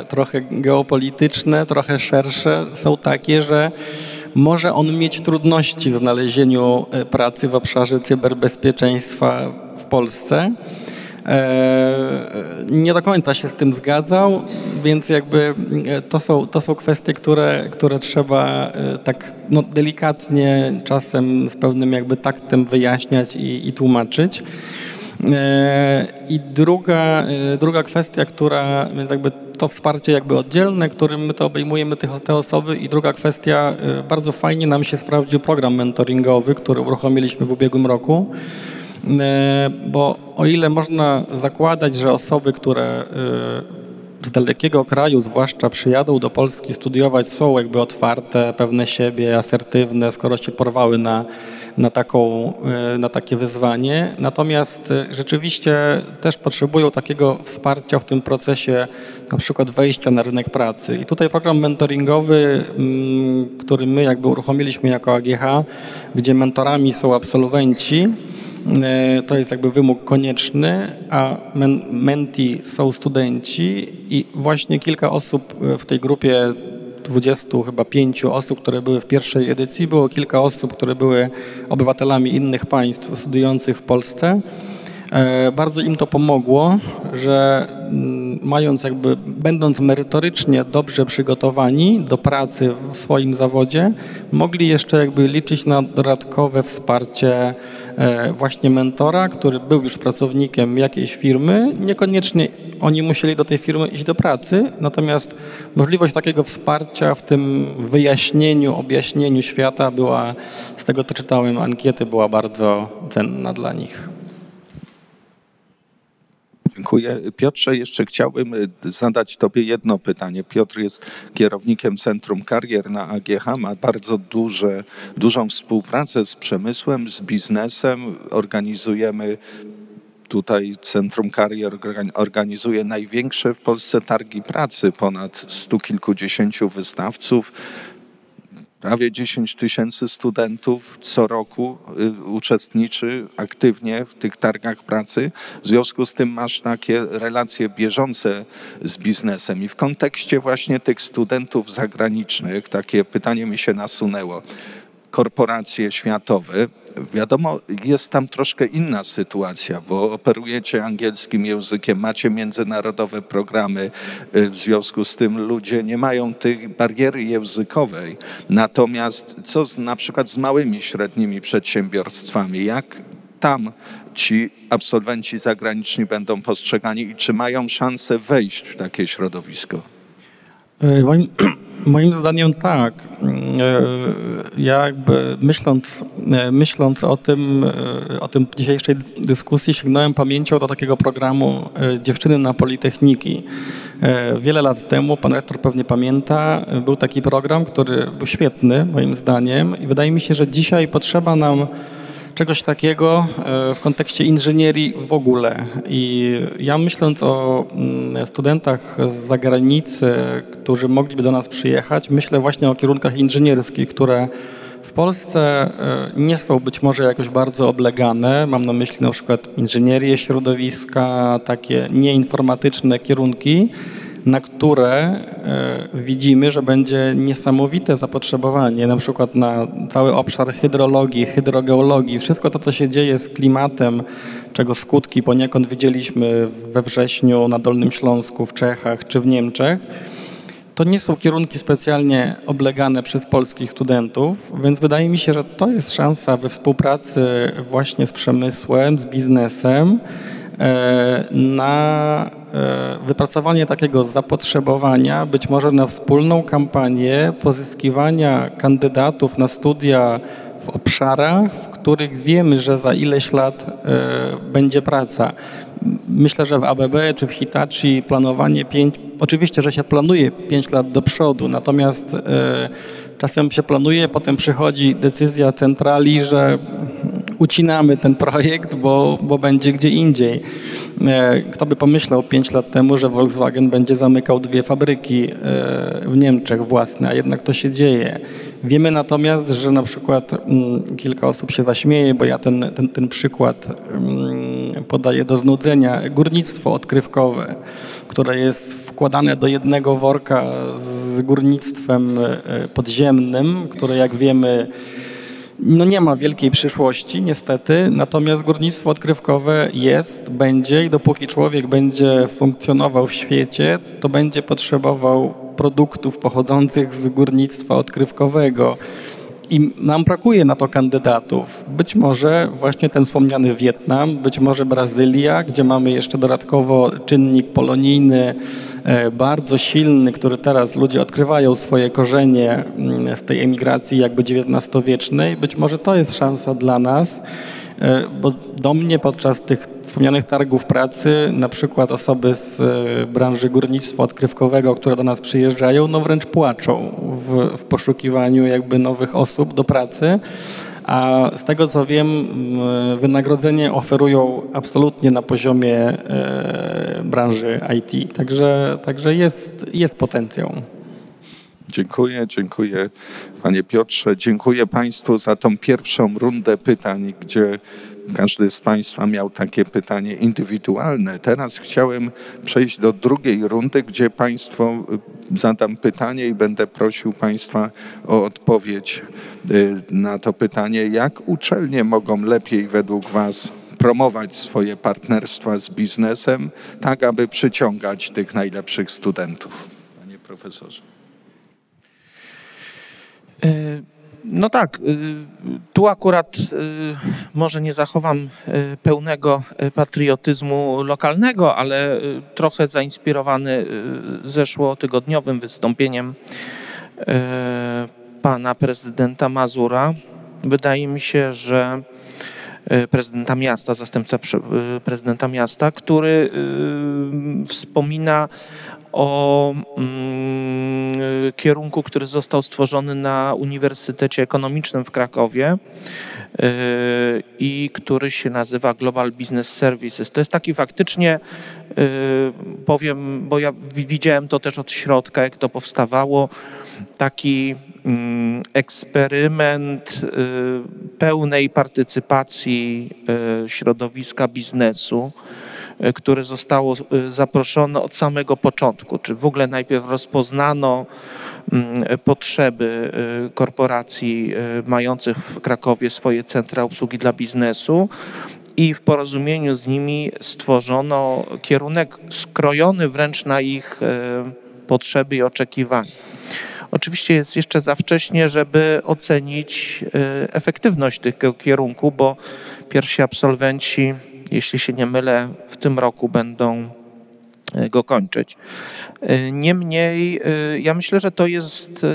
trochę geopolityczne, trochę szersze są takie, że może on mieć trudności w znalezieniu pracy w obszarze cyberbezpieczeństwa w Polsce. Nie do końca się z tym zgadzał, więc jakby to są kwestie, które trzeba tak delikatnie, czasem z pewnym jakby taktem wyjaśniać i tłumaczyć. I druga kwestia, więc jakby to wsparcie jakby oddzielne, którym my to obejmujemy te osoby, i druga kwestia, bardzo fajnie nam się sprawdził program mentoringowy, który uruchomiliśmy w ubiegłym roku. Bo o ile można zakładać, że osoby, które z dalekiego kraju zwłaszcza przyjadą do Polski studiować, są jakby otwarte, pewne siebie, asertywne, skoro się porwały na takie wyzwanie. Natomiast rzeczywiście też potrzebują takiego wsparcia w tym procesie na przykład wejścia na rynek pracy. I tutaj program mentoringowy, który my jakby uruchomiliśmy jako AGH, gdzie mentorami są absolwenci, to jest jakby wymóg konieczny, a menti są studenci i właśnie kilka osób w tej grupie 25 osób, które były w pierwszej edycji, było kilka osób, które były obywatelami innych państw studiujących w Polsce. Bardzo im to pomogło, że będąc merytorycznie dobrze przygotowani do pracy w swoim zawodzie, mogli jeszcze jakby liczyć na dodatkowe wsparcie właśnie mentora, który był już pracownikiem jakiejś firmy. Niekoniecznie oni musieli do tej firmy iść do pracy, natomiast możliwość takiego wsparcia w tym wyjaśnieniu, objaśnieniu świata była, z tego co czytałem ankiety, była bardzo cenna dla nich. Dziękuję. Piotrze, jeszcze chciałbym zadać Tobie jedno pytanie. Piotr jest kierownikiem Centrum Karier na AGH, ma bardzo dużą współpracę z przemysłem, z biznesem. Organizujemy tutaj, Centrum Karier organizuje największe w Polsce targi pracy, ponad 100 kilkudziesięciu wystawców. Prawie 10 000 studentów co roku uczestniczy aktywnie w tych targach pracy. W związku z tym masz takie relacje bieżące z biznesem. I w kontekście właśnie tych studentów zagranicznych takie pytanie mi się nasunęło. Korporacje światowe, wiadomo, jest tam troszkę inna sytuacja, bo operujecie angielskim językiem, macie międzynarodowe programy, w związku z tym ludzie nie mają tej bariery językowej. Natomiast co na przykład z małymi, średnimi przedsiębiorstwami? Jak tam ci absolwenci zagraniczni będą postrzegani i czy mają szansę wejść w takie środowisko? Moim zdaniem tak. Ja jakby myśląc o tym dzisiejszej dyskusji, sięgnąłem pamięcią do takiego programu Dziewczyny na Politechniki. Wiele lat temu, pan rektor pewnie pamięta, był taki program, który był świetny moim zdaniem i wydaje mi się, że dzisiaj potrzeba nam czegoś takiego w kontekście inżynierii w ogóle. I ja myśląc o studentach z zagranicy, którzy mogliby do nas przyjechać, myślę właśnie o kierunkach inżynierskich, które w Polsce nie są być może jakoś bardzo oblegane. Mam na myśli na przykład inżynierię środowiska, takie nieinformatyczne kierunki, na które widzimy, że będzie niesamowite zapotrzebowanie, na przykład na cały obszar hydrologii, hydrogeologii, wszystko to, co się dzieje z klimatem, czego skutki poniekąd widzieliśmy we wrześniu na Dolnym Śląsku, w Czechach czy w Niemczech. To nie są kierunki specjalnie oblegane przez polskich studentów, więc wydaje mi się, że to jest szansa we współpracy właśnie z przemysłem, z biznesem, na wypracowanie takiego zapotrzebowania, być może na wspólną kampanię pozyskiwania kandydatów na studia w obszarach, w których wiemy, że za ileś lat będzie praca. Myślę, że w ABB czy w Hitachi planowanie oczywiście, że się planuje 5 lat do przodu, natomiast czasem się planuje, potem przychodzi decyzja centrali, że ucinamy ten projekt, bo będzie gdzie indziej. Kto by pomyślał 5 lat temu, że Volkswagen będzie zamykał 2 fabryki w Niemczech własne, a jednak to się dzieje. Wiemy natomiast, że na przykład kilka osób się zaśmieje, bo ja ten przykład podaję do znudzenia. Górnictwo odkrywkowe, które jest wkładane do jednego worka z górnictwem podziemnym, które jak wiemy nie ma wielkiej przyszłości niestety, natomiast górnictwo odkrywkowe będzie i dopóki człowiek będzie funkcjonował w świecie, to będzie potrzebował produktów pochodzących z górnictwa odkrywkowego. I nam brakuje na to kandydatów. Być może właśnie ten wspomniany Wietnam, być może Brazylia, gdzie mamy jeszcze dodatkowo czynnik polonijny bardzo silny, który teraz ludzie odkrywają swoje korzenie z tej emigracji jakby XIX-wiecznej. Być może to jest szansa dla nas, bo do mnie podczas tych wspomnianych targów pracy na przykład osoby z branży górnictwa odkrywkowego, które do nas przyjeżdżają, wręcz płaczą w poszukiwaniu jakby nowych osób do pracy. A z tego co wiem, wynagrodzenie oferują absolutnie na poziomie branży IT. Także jest potencjał. Dziękuję panie Piotrze. Dziękuję państwu za tą pierwszą rundę pytań, gdzie każdy z państwa miał takie pytanie indywidualne. Teraz chciałem przejść do drugiej rundy, gdzie państwu zadam pytanie i będę prosił państwa o odpowiedź na to pytanie. Jak uczelnie mogą lepiej według was promować swoje partnerstwa z biznesem, tak aby przyciągać tych najlepszych studentów? Panie profesorze. No tak, tu akurat może nie zachowam pełnego patriotyzmu lokalnego, ale trochę zainspirowany zeszłotygodniowym wystąpieniem pana prezydenta Mazura. Wydaje mi się, że prezydenta miasta, zastępca prezydenta miasta, który wspomina o kierunku, który został stworzony na Uniwersytecie Ekonomicznym w Krakowie i który się nazywa Global Business Services. To jest taki faktycznie, powiem, bo ja widziałem to też od środka, jak to powstawało, taki eksperyment pełnej partycypacji środowiska biznesu, które zostało zaproszone od samego początku. Czy w ogóle najpierw rozpoznano potrzeby korporacji mających w Krakowie swoje centra obsługi dla biznesu i w porozumieniu z nimi stworzono kierunek skrojony wręcz na ich potrzeby i oczekiwania. Oczywiście jest jeszcze za wcześnie, żeby ocenić efektywność tego kierunku, bo pierwsi absolwenci, jeśli się nie mylę, w tym roku będą go kończyć. Niemniej ja myślę, że to jest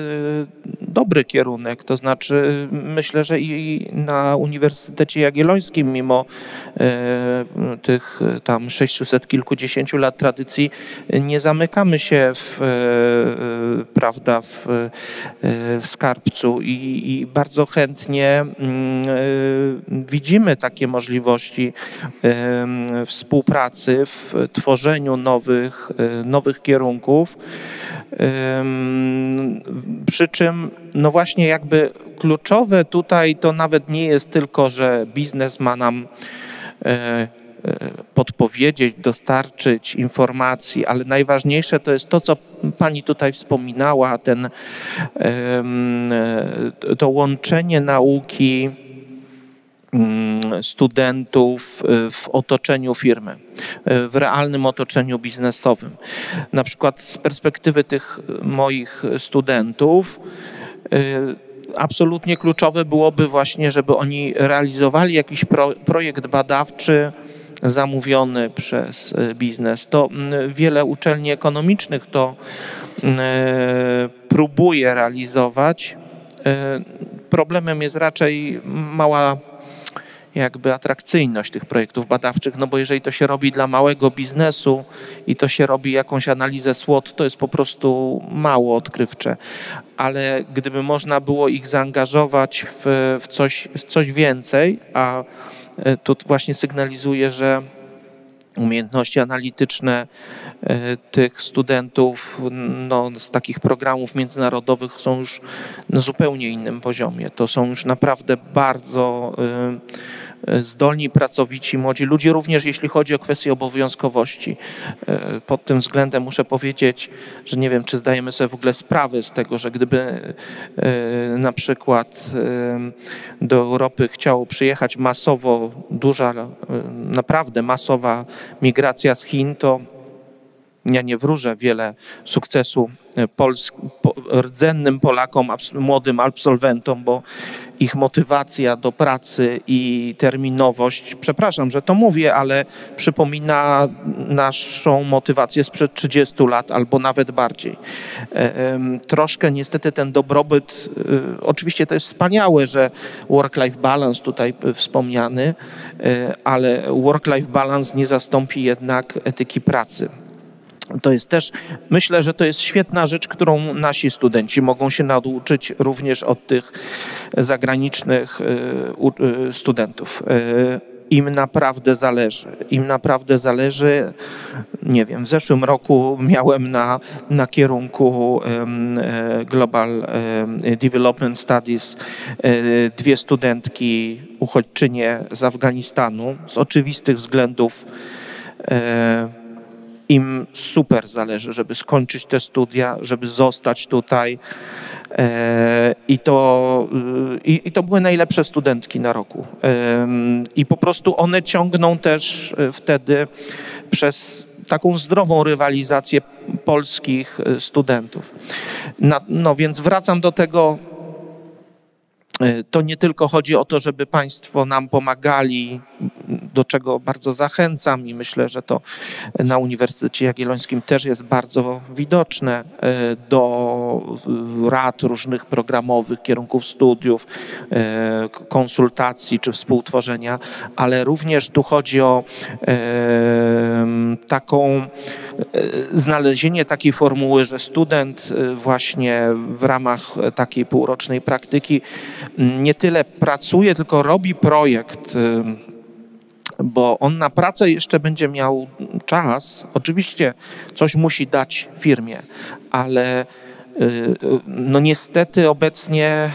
dobry kierunek, to znaczy myślę, że i na Uniwersytecie Jagiellońskim mimo tych tam 600 kilkudziesięciu lat tradycji nie zamykamy się prawda, w skarbcu i bardzo chętnie widzimy takie możliwości współpracy w tworzeniu nowych kierunków, przy czym no właśnie jakby kluczowe tutaj to nawet nie jest tylko, że biznes ma nam podpowiedzieć, dostarczyć informacji, ale najważniejsze to jest to, co pani tutaj wspominała, to łączenie nauki studentów w otoczeniu firmy, w realnym otoczeniu biznesowym. Na przykład z perspektywy tych moich studentów absolutnie kluczowe byłoby właśnie, żeby oni realizowali jakiś projekt badawczy zamówiony przez biznes. To wiele uczelni ekonomicznych to próbuje realizować. Problemem jest raczej mała jakby atrakcyjność tych projektów badawczych, no bo jeżeli to się robi dla małego biznesu i to się robi jakąś analizę SWOT, to jest po prostu mało odkrywcze. Ale gdyby można było ich zaangażować w coś więcej, a to właśnie sygnalizuje, że umiejętności analityczne tych studentów no, z takich programów międzynarodowych są już na zupełnie innym poziomie. To są już naprawdę bardzo zdolni, pracowici, młodzi ludzie, również jeśli chodzi o kwestie obowiązkowości. Pod tym względem muszę powiedzieć, że nie wiem, czy zdajemy sobie w ogóle sprawę z tego, że gdyby na przykład do Europy chciało przyjechać masowo duża, naprawdę masowa migracja z Chin, to ja nie wróżę wiele sukcesu rdzennym Polakom, młodym absolwentom, bo ich motywacja do pracy i terminowość, przepraszam, że to mówię, ale przypomina naszą motywację sprzed 30 lat albo nawet bardziej. Troszkę niestety ten dobrobyt, oczywiście to jest wspaniałe, że work-life balance tutaj wspomniany, ale work-life balance nie zastąpi jednak etyki pracy. To jest też, myślę, że to jest świetna rzecz, którą nasi studenci mogą się nauczyć również od tych zagranicznych studentów. Im naprawdę zależy. Nie wiem, w zeszłym roku miałem na kierunku Global Development Studies 2 studentki, uchodźczynie z Afganistanu. Z oczywistych względów im super zależy, żeby skończyć te studia, żeby zostać tutaj i to były najlepsze studentki na roku. I po prostu one ciągną też wtedy przez taką zdrową rywalizację polskich studentów. No więc wracam do tego, to nie tylko chodzi o to, żeby państwo nam pomagali, do czego bardzo zachęcam i myślę, że to na Uniwersytecie Jagiellońskim też jest bardzo widoczne, do rad różnych programowych, kierunków studiów, konsultacji czy współtworzenia, ale również tu chodzi o znalezienie takiej formuły, że student właśnie w ramach takiej półrocznej praktyki nie tyle pracuje, tylko robi projekt, bo on na pracę jeszcze będzie miał czas. Oczywiście coś musi dać firmie, ale no niestety obecnie,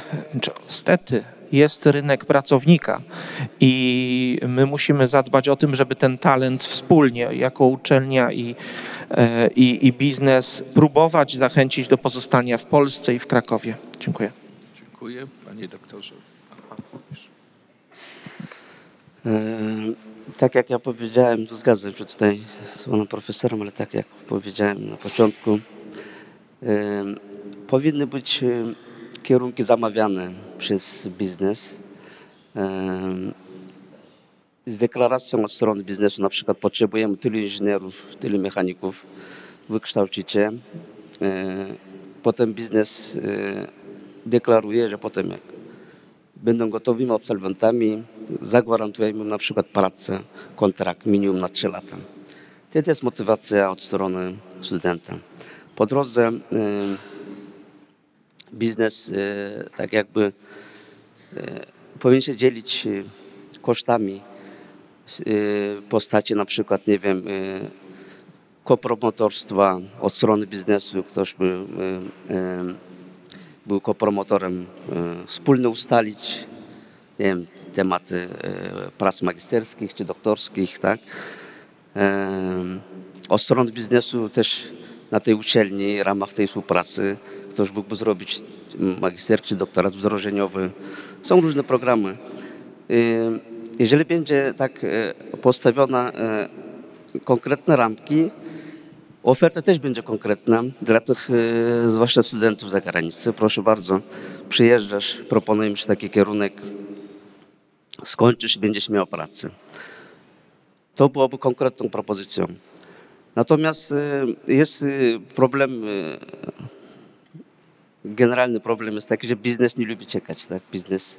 jest rynek pracownika i my musimy zadbać o tym, żeby ten talent wspólnie jako uczelnia i biznes próbować zachęcić do pozostania w Polsce i w Krakowie. Dziękuję. Dziękuję. Panie doktorze. Tak jak ja powiedziałem, zgadzam się tutaj z panem profesorem, ale tak jak powiedziałem na początku, powinny być kierunki zamawiane przez biznes. z deklaracją od strony biznesu, na przykład potrzebujemy tylu inżynierów, tylu mechaników, wykształcicie. Potem biznes deklaruje, że potem jak będą gotowymi absolwentami, zagwarantujemy na przykład pracę, kontrakt minimum na 3 lata. To jest motywacja od strony studenta. Po drodze biznes tak jakby powinien się dzielić kosztami w postaci na przykład, nie wiem, kopromotorstwa od strony biznesu. Ktoś by był kopromotorem, wspólnie ustalić, nie wiem, tematy prac magisterskich czy doktorskich, tak? Od strony biznesu też na tej uczelni w ramach tej współpracy ktoś mógłby zrobić magister czy doktorat wdrożeniowy. Są różne programy. Jeżeli będzie tak postawiona konkretne ramki, oferta też będzie konkretna dla tych zwłaszcza studentów z zagranicy. Proszę bardzo, przyjeżdżasz, proponujemy Ci taki kierunek, skończysz i będziesz miał pracę. To byłoby konkretną propozycją. Natomiast jest problem, generalny problem jest taki, że biznes nie lubi czekać. Tak? Biznes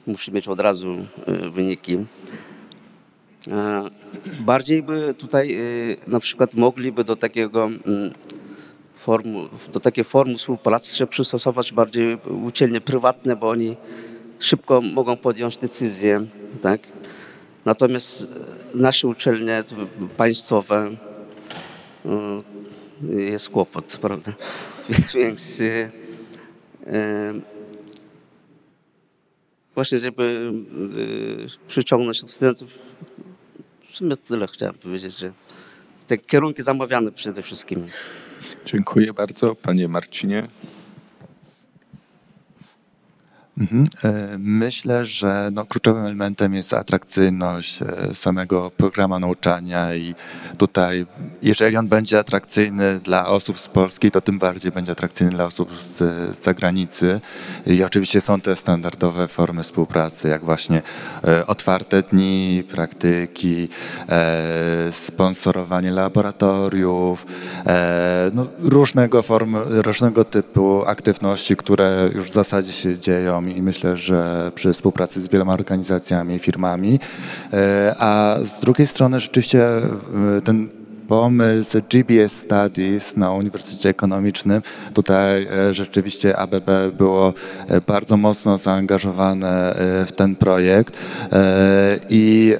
musi mieć od razu wyniki. Bardziej by tutaj na przykład mogliby do takiej formy współpracy przystosować bardziej uczelnie prywatne, bo oni szybko mogą podjąć decyzję. Tak? Natomiast nasze uczelnie państwowe jest kłopot, prawda? Więc właśnie, żeby przyciągnąć studentów, w sumie tyle chciałem powiedzieć, że te kierunki zamawiane przede wszystkim. Dziękuję bardzo. Panie Marcinie. Myślę, że kluczowym elementem jest atrakcyjność samego programu nauczania i tutaj, jeżeli on będzie atrakcyjny dla osób z Polski, to tym bardziej będzie atrakcyjny dla osób z zagranicy. I oczywiście są te standardowe formy współpracy, jak właśnie otwarte dni, praktyki, sponsorowanie laboratoriów, różnego typu aktywności, które już w zasadzie się dzieją. I myślę, że przy współpracy z wieloma organizacjami, firmami, a z drugiej strony rzeczywiście ten pomysł GBS Studies na Uniwersytecie Ekonomicznym, tutaj rzeczywiście ABB było bardzo mocno zaangażowane w ten projekt i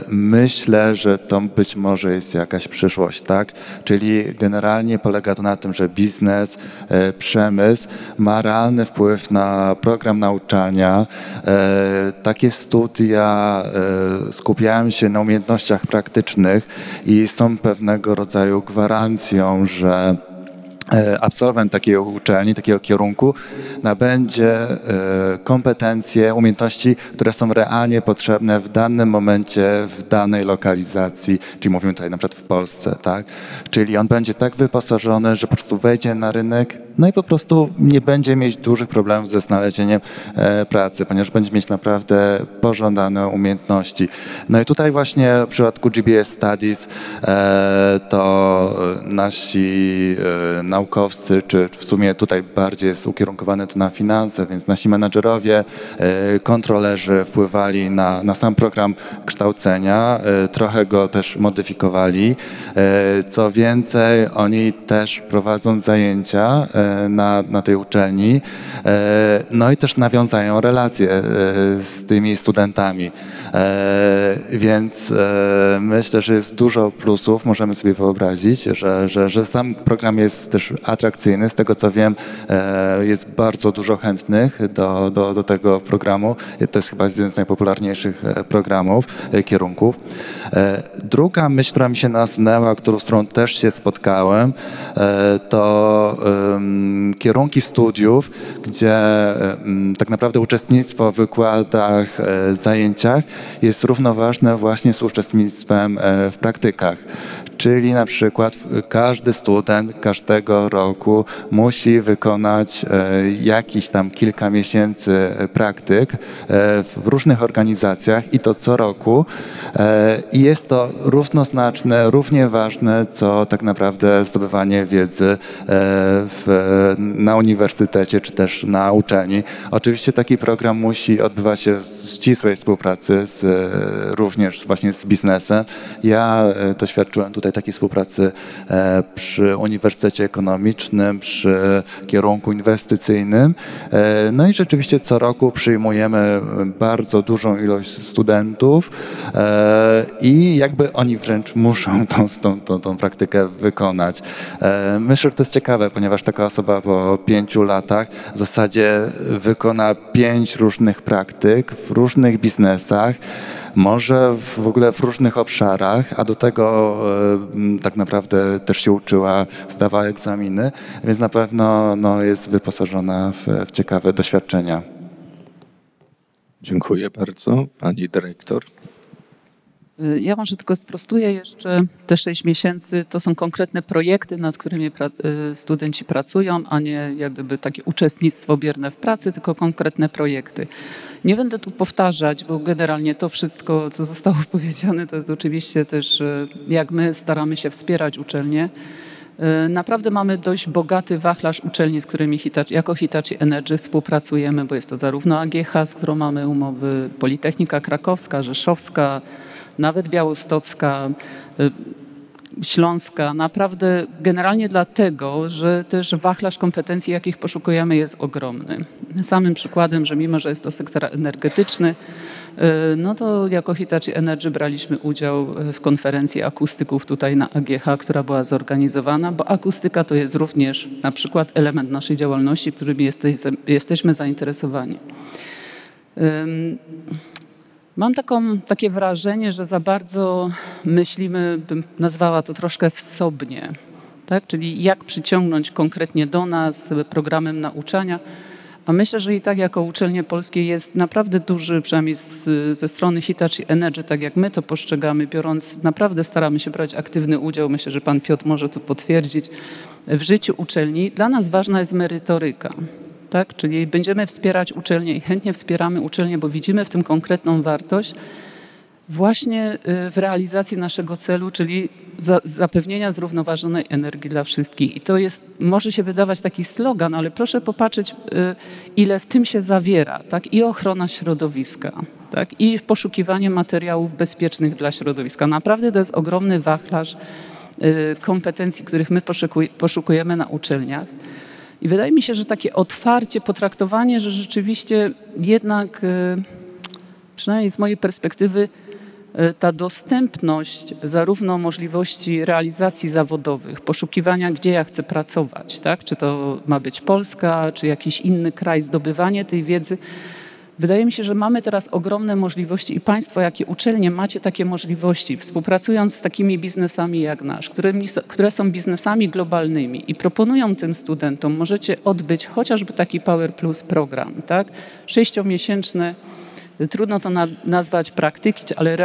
myślę, że to być może jest jakaś przyszłość, tak? Czyli generalnie polega to na tym, że biznes, przemysł ma realny wpływ na program nauczania. Takie studia skupiają się na umiejętnościach praktycznych i są pewnego rodzaju gwarancją, że absolwent takiej uczelni, takiego kierunku nabędzie kompetencje, umiejętności, które są realnie potrzebne w danym momencie, w danej lokalizacji, czyli mówimy tutaj na przykład w Polsce, tak? Czyli on będzie tak wyposażony, że po prostu wejdzie na rynek, no i po prostu nie będzie mieć dużych problemów ze znalezieniem pracy, ponieważ będzie mieć naprawdę pożądane umiejętności. No i tutaj właśnie w przypadku GBS Studies to nasi naukowcy, czy w sumie tutaj bardziej jest ukierunkowane to na finanse, więc nasi menadżerowie, kontrolerzy wpływali na sam program kształcenia, trochę go też modyfikowali. Co więcej, oni też prowadzą zajęcia na tej uczelni, no i też nawiązają relacje z tymi studentami. Więc myślę, że jest dużo plusów, możemy sobie wyobrazić, że sam program jest też atrakcyjny. Z tego co wiem, jest bardzo dużo chętnych do tego programu. To jest chyba jeden z najpopularniejszych programów, kierunków. Druga myśl, która mi się nasunęła, z którą też się spotkałem, to kierunki studiów, gdzie tak naprawdę uczestnictwo w wykładach, zajęciach jest równoważne właśnie z uczestnictwem w praktykach. czyli na przykład każdy student każdego roku musi wykonać jakiś tam kilka miesięcy praktyk w różnych organizacjach i to co roku. I jest to równoznaczne, równie ważne, co tak naprawdę zdobywanie wiedzy na uniwersytecie czy też na uczelni. Oczywiście taki program musi odbywać się w ścisłej współpracy również właśnie z biznesem. Ja doświadczyłem tutaj takiej współpracy przy Uniwersytecie Ekonomicznym, przy kierunku inwestycyjnym. No i rzeczywiście co roku przyjmujemy bardzo dużą ilość studentów i jakby oni wręcz muszą tą praktykę wykonać. Myślę, że to jest ciekawe, ponieważ taka osoba po 5 latach w zasadzie wykona 5 różnych praktyk w różnych biznesach, może w ogóle w różnych obszarach, a do tego tak naprawdę też się uczyła, zdawała egzaminy, więc na pewno jest wyposażona w ciekawe doświadczenia. Dziękuję bardzo. Pani dyrektor. Ja może tylko sprostuję jeszcze, te 6 miesięcy to są konkretne projekty, nad którymi studenci pracują, a nie jak gdyby takie uczestnictwo bierne w pracy, tylko konkretne projekty. Nie będę tu powtarzać, bo generalnie to wszystko, co zostało powiedziane, to jest oczywiście też, jak my staramy się wspierać uczelnie. Naprawdę mamy dość bogaty wachlarz uczelni, z którymi jako Hitachi Energy współpracujemy, bo jest to zarówno AGH, z którą mamy umowy, Politechnika Krakowska, Rzeszowska, nawet Białostocka, Śląska. Naprawdę generalnie dlatego, że też wachlarz kompetencji, jakich poszukujemy, jest ogromny. Samym przykładem, że mimo, że jest to sektor energetyczny, no to jako Hitachi Energy braliśmy udział w konferencji akustyków tutaj na AGH, która była zorganizowana, bo akustyka to jest również na przykład element naszej działalności, którym jesteśmy zainteresowani. Mam takie wrażenie, że za bardzo myślimy, bym nazwała to troszkę wsobnie, tak? Czyli jak przyciągnąć konkretnie do nas programem nauczania, a myślę, że i tak jako uczelnie polskie jest naprawdę duży, przynajmniej ze strony Hitachi Energy, tak jak my to postrzegamy, biorąc, naprawdę staramy się brać aktywny udział, myślę, że pan Piotr może to potwierdzić, w życiu uczelni. Dla nas ważna jest merytoryka. Tak? Czyli będziemy wspierać uczelnie i chętnie wspieramy uczelnie, bo widzimy w tym konkretną wartość właśnie w realizacji naszego celu, czyli zapewnienia zrównoważonej energii dla wszystkich. I to jest, może się wydawać taki slogan, ale proszę popatrzeć, ile w tym się zawiera. Tak? I ochrona środowiska, tak? I poszukiwanie materiałów bezpiecznych dla środowiska. Naprawdę to jest ogromny wachlarz kompetencji, których my poszukujemy na uczelniach. I wydaje mi się, że takie otwarcie, potraktowanie, że rzeczywiście jednak, przynajmniej z mojej perspektywy, ta dostępność zarówno możliwości realizacji zawodowych, poszukiwania, gdzie ja chcę pracować, tak? Czy to ma być Polska, czy jakiś inny kraj, zdobywanie tej wiedzy. Wydaje mi się, że mamy teraz ogromne możliwości i państwo, jakie uczelnie macie takie możliwości, współpracując z takimi biznesami jak nasz, które są biznesami globalnymi i proponują tym studentom, możecie odbyć chociażby taki Power Plus program, tak? 6-miesięczny, trudno to nazwać praktyki, ale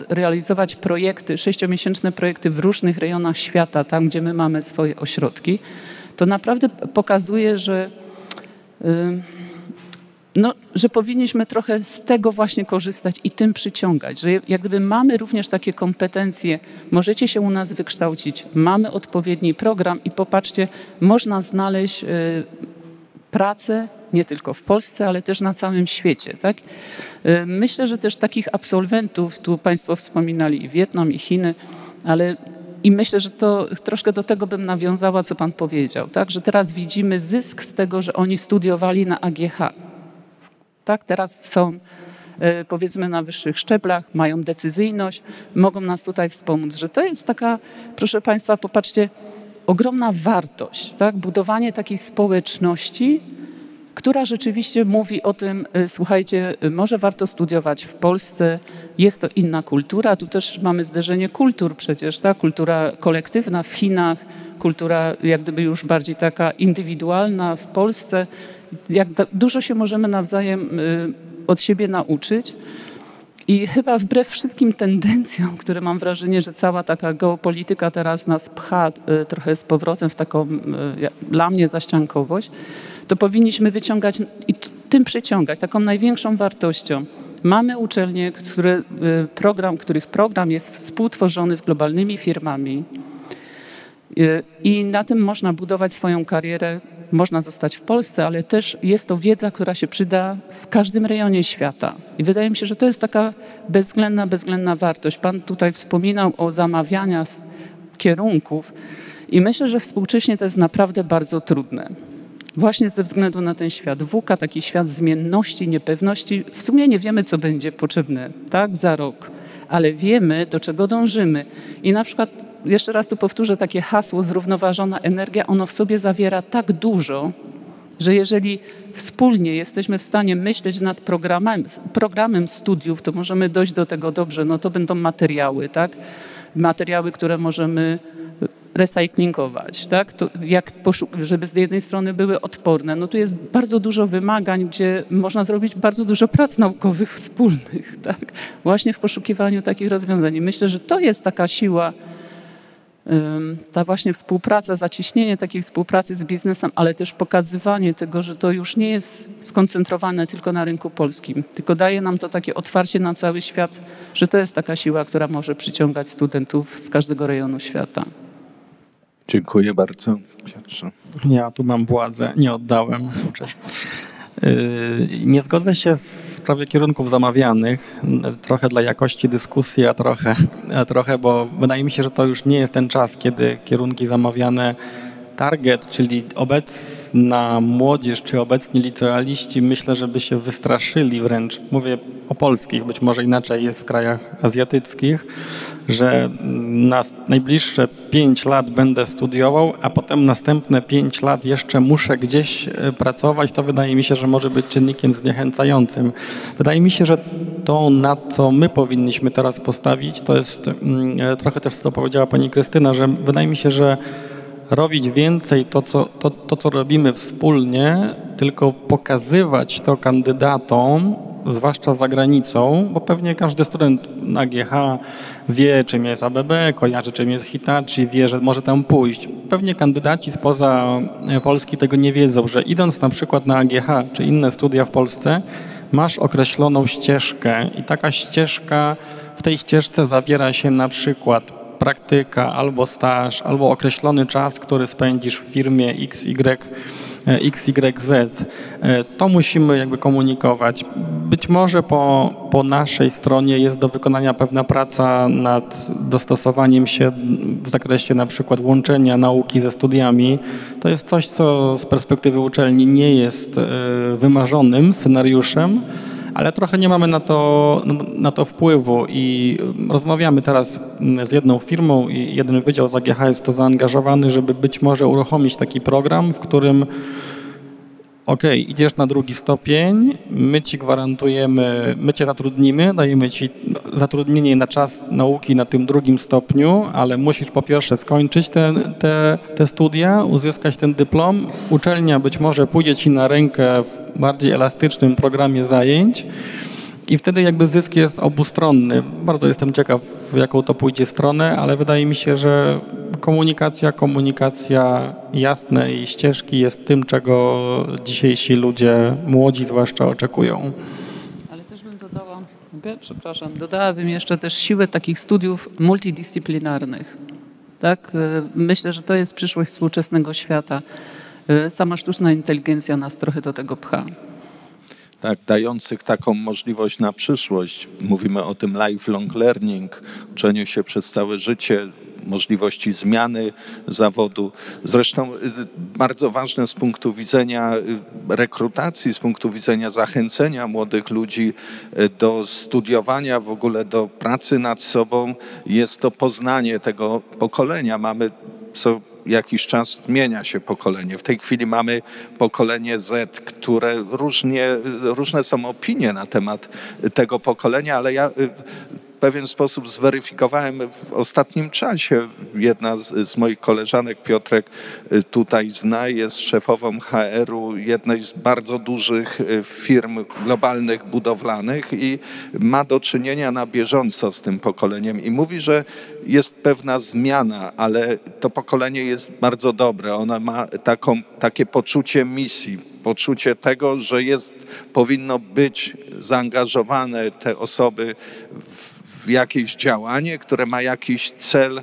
realizować projekty, 6-miesięczne projekty w różnych rejonach świata, tam gdzie my mamy swoje ośrodki, to naprawdę pokazuje, że powinniśmy trochę z tego właśnie korzystać i tym przyciągać, że jak gdyby mamy również takie kompetencje, możecie się u nas wykształcić, mamy odpowiedni program i popatrzcie, można znaleźć pracę nie tylko w Polsce, ale też na całym świecie. Tak? Myślę, że też takich absolwentów, tu państwo wspominali i Wietnam, i Chiny, i myślę, że to troszkę do tego bym nawiązała, co pan powiedział, tak? Że teraz widzimy zysk z tego, że oni studiowali na AGH. Tak, teraz są, powiedzmy, na wyższych szczeblach, mają decyzyjność, mogą nas tutaj wspomóc, że to jest taka, proszę państwa, popatrzcie, ogromna wartość, tak? Budowanie takiej społeczności, która rzeczywiście mówi o tym, słuchajcie, może warto studiować w Polsce, jest to inna kultura, tu też mamy zderzenie kultur przecież, tak? Kultura kolektywna w Chinach, kultura jak gdyby już bardziej taka indywidualna w Polsce, jak dużo się możemy nawzajem od siebie nauczyć. I chyba wbrew wszystkim tendencjom, które mam wrażenie, że cała taka geopolityka teraz nas pcha trochę z powrotem w taką dla mnie zaściankowość, to powinniśmy wyciągać i tym przyciągać taką największą wartością. Mamy uczelnie, których program jest współtworzony z globalnymi firmami i na tym można budować swoją karierę. Można zostać w Polsce, ale też jest to wiedza, która się przyda w każdym rejonie świata. I wydaje mi się, że to jest taka bezwzględna wartość. Pan tutaj wspominał o zamawianiu kierunków i myślę, że współcześnie to jest naprawdę bardzo trudne. Właśnie ze względu na ten świat VUCA, taki świat zmienności, niepewności. W sumie nie wiemy, co będzie potrzebne, tak, za rok, ale wiemy, do czego dążymy. I na przykład jeszcze raz tu powtórzę takie hasło, zrównoważona energia, ono w sobie zawiera tak dużo, że jeżeli wspólnie jesteśmy w stanie myśleć nad programem studiów, to możemy dojść do tego dobrze. No to będą materiały, tak? Materiały, które możemy recyklingować, tak? To żeby z jednej strony były odporne. No tu jest bardzo dużo wymagań, gdzie można zrobić bardzo dużo prac naukowych wspólnych, tak? Właśnie w poszukiwaniu takich rozwiązań. I myślę, że to jest taka siła, ta właśnie współpraca, zacieśnienie takiej współpracy z biznesem, ale też pokazywanie tego, że to już nie jest skoncentrowane tylko na rynku polskim, tylko daje nam to takie otwarcie na cały świat, że to jest taka siła, która może przyciągać studentów z każdego rejonu świata. Dziękuję bardzo. Piotrze. Ja tu mam władzę, nie oddałem. Nie zgodzę się w sprawie kierunków zamawianych, trochę dla jakości dyskusji, a trochę, bo wydaje mi się, że to już nie jest ten czas, kiedy kierunki zamawiane target, czyli obecna młodzież czy obecni licealiści, myślę, żeby się wystraszyli wręcz. Mówię o polskich, być może inaczej jest w krajach azjatyckich, że na najbliższe 5 lat będę studiował, a potem następne 5 lat jeszcze muszę gdzieś pracować. To wydaje mi się, że może być czynnikiem zniechęcającym. Wydaje mi się, że to, na co my powinniśmy teraz postawić, to jest trochę też, co powiedziała pani Krystyna, że wydaje mi się, że robić więcej to, co robimy wspólnie, tylko pokazywać to kandydatom, zwłaszcza za granicą, bo pewnie każdy student na GH wie, czym jest ABB, kojarzy, czym jest Hitachi, wie, że może tam pójść. Pewnie kandydaci spoza Polski tego nie wiedzą, że idąc na przykład na AGH czy inne studia w Polsce, masz określoną ścieżkę i taka ścieżka, w tej ścieżce zawiera się na przykład praktyka, albo staż, albo określony czas, który spędzisz w firmie XYZ. To musimy jakby komunikować. Być może po naszej stronie jest do wykonania pewna praca nad dostosowaniem się w zakresie na przykład łączenia nauki ze studiami. To jest coś, co z perspektywy uczelni nie jest wymarzonym scenariuszem, ale trochę nie mamy na to wpływu i rozmawiamy teraz z jedną firmą i jeden wydział z AGH jest to zaangażowany, żeby być może uruchomić taki program, w którym idziesz na drugi stopień, my ci gwarantujemy, my cię zatrudnimy, dajemy ci zatrudnienie na czas nauki na tym drugim stopniu, ale musisz po pierwsze skończyć te studia, uzyskać ten dyplom. Uczelnia być może pójdzie ci na rękę w bardziej elastycznym programie zajęć i wtedy jakby zysk jest obustronny. Bardzo jestem ciekaw, w jaką to pójdzie stronę, ale wydaje mi się, że komunikacja jasnej ścieżki jest tym, czego dzisiejsi ludzie, młodzi zwłaszcza, oczekują. Ale też bym dodałabym jeszcze też siłę takich studiów multidyscyplinarnych. Tak? Myślę, że to jest przyszłość współczesnego świata. Sama sztuczna inteligencja nas trochę do tego pcha. Tak, dających taką możliwość na przyszłość. Mówimy o tym lifelong learning, uczeniu się przez całe życie, możliwości zmiany zawodu. Zresztą bardzo ważne z punktu widzenia rekrutacji, z punktu widzenia zachęcenia młodych ludzi do studiowania, w ogóle do pracy nad sobą, jest to poznanie tego pokolenia. Mamy jakiś czas zmienia się pokolenie. W tej chwili mamy pokolenie Z, które różne są opinie na temat tego pokolenia, ale ja pewien sposób zweryfikowałem w ostatnim czasie. Jedna z moich koleżanek, Piotrek, tutaj zna, jest szefową HR-u jednej z bardzo dużych firm globalnych, budowlanych i ma do czynienia na bieżąco z tym pokoleniem i mówi, że jest pewna zmiana, ale to pokolenie jest bardzo dobre. Ono ma takie poczucie misji, poczucie tego, że powinno być zaangażowane te osoby w jakieś działanie, które ma jakiś cel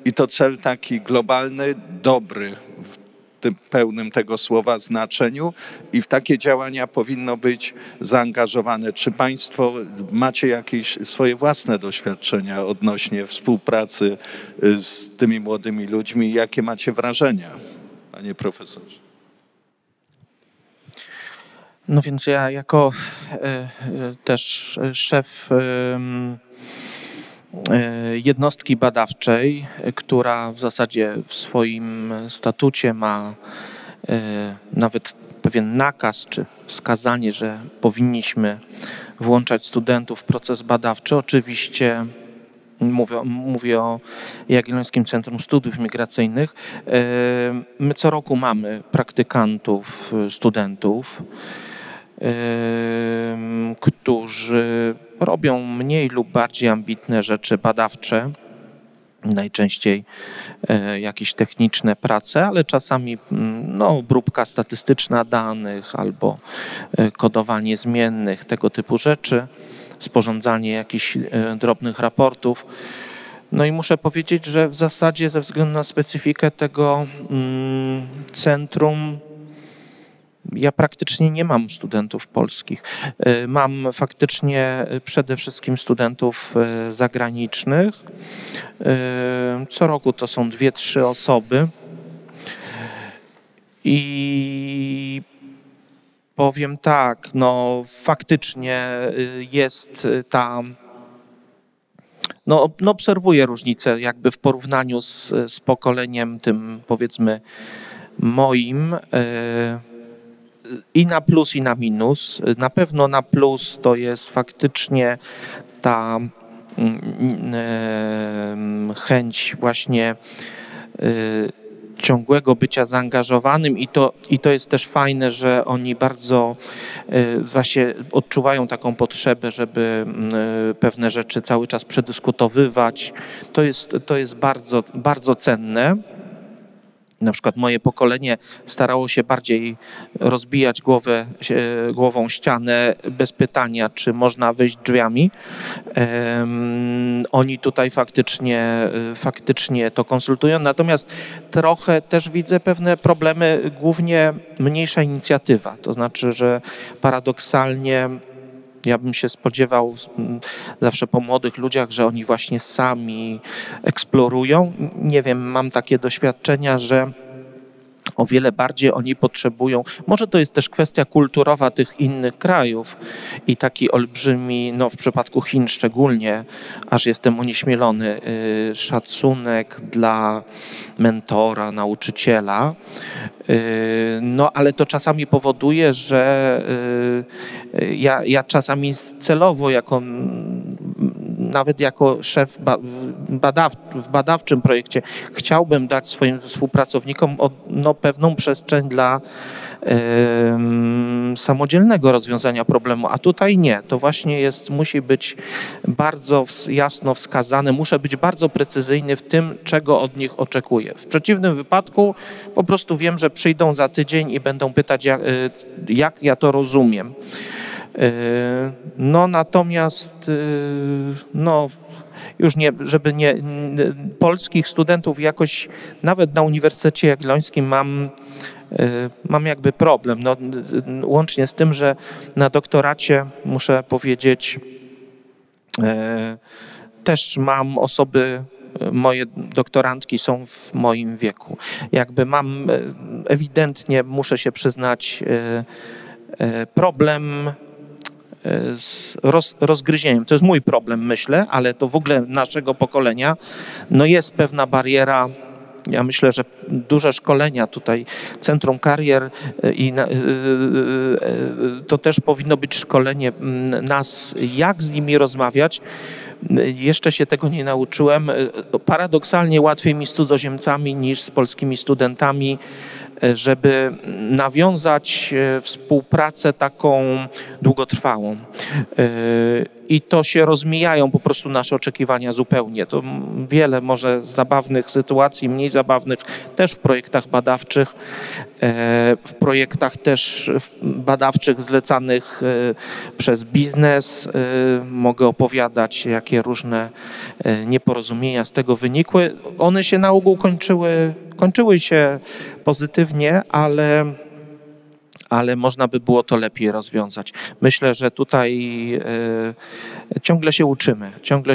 i to cel taki globalny, dobry w tym pełnym tego słowa znaczeniu i w takie działania powinno być zaangażowane. Czy Państwo macie jakieś swoje własne doświadczenia odnośnie współpracy z tymi młodymi ludźmi? Jakie macie wrażenia, panie profesorze? No więc ja jako też szef jednostki badawczej, która w zasadzie w swoim statucie ma nawet pewien nakaz czy wskazanie, że powinniśmy włączać studentów w proces badawczy. Oczywiście mówię o Jagiellońskim Centrum Studiów Migracyjnych. My co roku mamy praktykantów, studentów, którzy robią mniej lub bardziej ambitne rzeczy badawcze, najczęściej jakieś techniczne prace, ale czasami obróbka statystyczna danych albo kodowanie zmiennych, tego typu rzeczy, sporządzanie jakichś drobnych raportów. No i muszę powiedzieć, że w zasadzie ze względu na specyfikę tego centrum ja praktycznie nie mam studentów polskich. Mam faktycznie przede wszystkim studentów zagranicznych. Co roku to są 2-3 osoby. I powiem tak, faktycznie jest obserwuję różnicę jakby w porównaniu z pokoleniem tym, powiedzmy, moim. I na plus, i na minus. Na pewno na plus to jest faktycznie ta chęć właśnie ciągłego bycia zaangażowanym i to jest też fajne, że oni bardzo właśnie odczuwają taką potrzebę, żeby pewne rzeczy cały czas przedyskutowywać. To jest bardzo, bardzo cenne. Na przykład moje pokolenie starało się bardziej rozbijać głową ścianę bez pytania, czy można wyjść drzwiami. Oni tutaj faktycznie to konsultują. Natomiast trochę też widzę pewne problemy, głównie mniejsza inicjatywa. To znaczy, że paradoksalnie ja bym się spodziewał zawsze po młodych ludziach, że oni właśnie sami eksplorują. Nie wiem, mam takie doświadczenia, że o wiele bardziej oni potrzebują, może to jest też kwestia kulturowa tych innych krajów i taki olbrzymi, w przypadku Chin szczególnie, aż jestem onieśmielony, szacunek dla mentora, nauczyciela, ale to czasami powoduje, że ja czasami celowo nawet jako szef w badawczym projekcie chciałbym dać swoim współpracownikom pewną przestrzeń dla samodzielnego rozwiązania problemu, a tutaj nie. To właśnie musi być bardzo jasno wskazane, muszę być bardzo precyzyjny w tym, czego od nich oczekuję. W przeciwnym wypadku po prostu wiem, że przyjdą za tydzień i będą pytać, jak ja to rozumiem. Natomiast już nie, żeby nie, polskich studentów jakoś, nawet na Uniwersytecie Jagiellońskim mam jakby problem, łącznie z tym, że na doktoracie, muszę powiedzieć, też mam osoby, moje doktorantki są w moim wieku. Jakby mam, ewidentnie muszę się przyznać, problem z rozgryzieniem. To jest mój problem, myślę, ale to w ogóle naszego pokolenia. Jest pewna bariera. Ja myślę, że duże szkolenia tutaj, Centrum Karier i to też powinno być szkolenie nas, jak z nimi rozmawiać, Jeszcze się tego nie nauczyłem. Paradoksalnie łatwiej mi z cudzoziemcami niż z polskimi studentami, żeby nawiązać współpracę taką długotrwałą. I to się rozmijają po prostu nasze oczekiwania zupełnie. To wiele może zabawnych sytuacji, mniej zabawnych też w projektach badawczych, w projektach też badawczych zlecanych przez biznes. Mogę opowiadać, jakie różne nieporozumienia z tego wynikły. One się na ogół kończyły się pozytywnie, ale można by było to lepiej rozwiązać. Myślę, że tutaj ciągle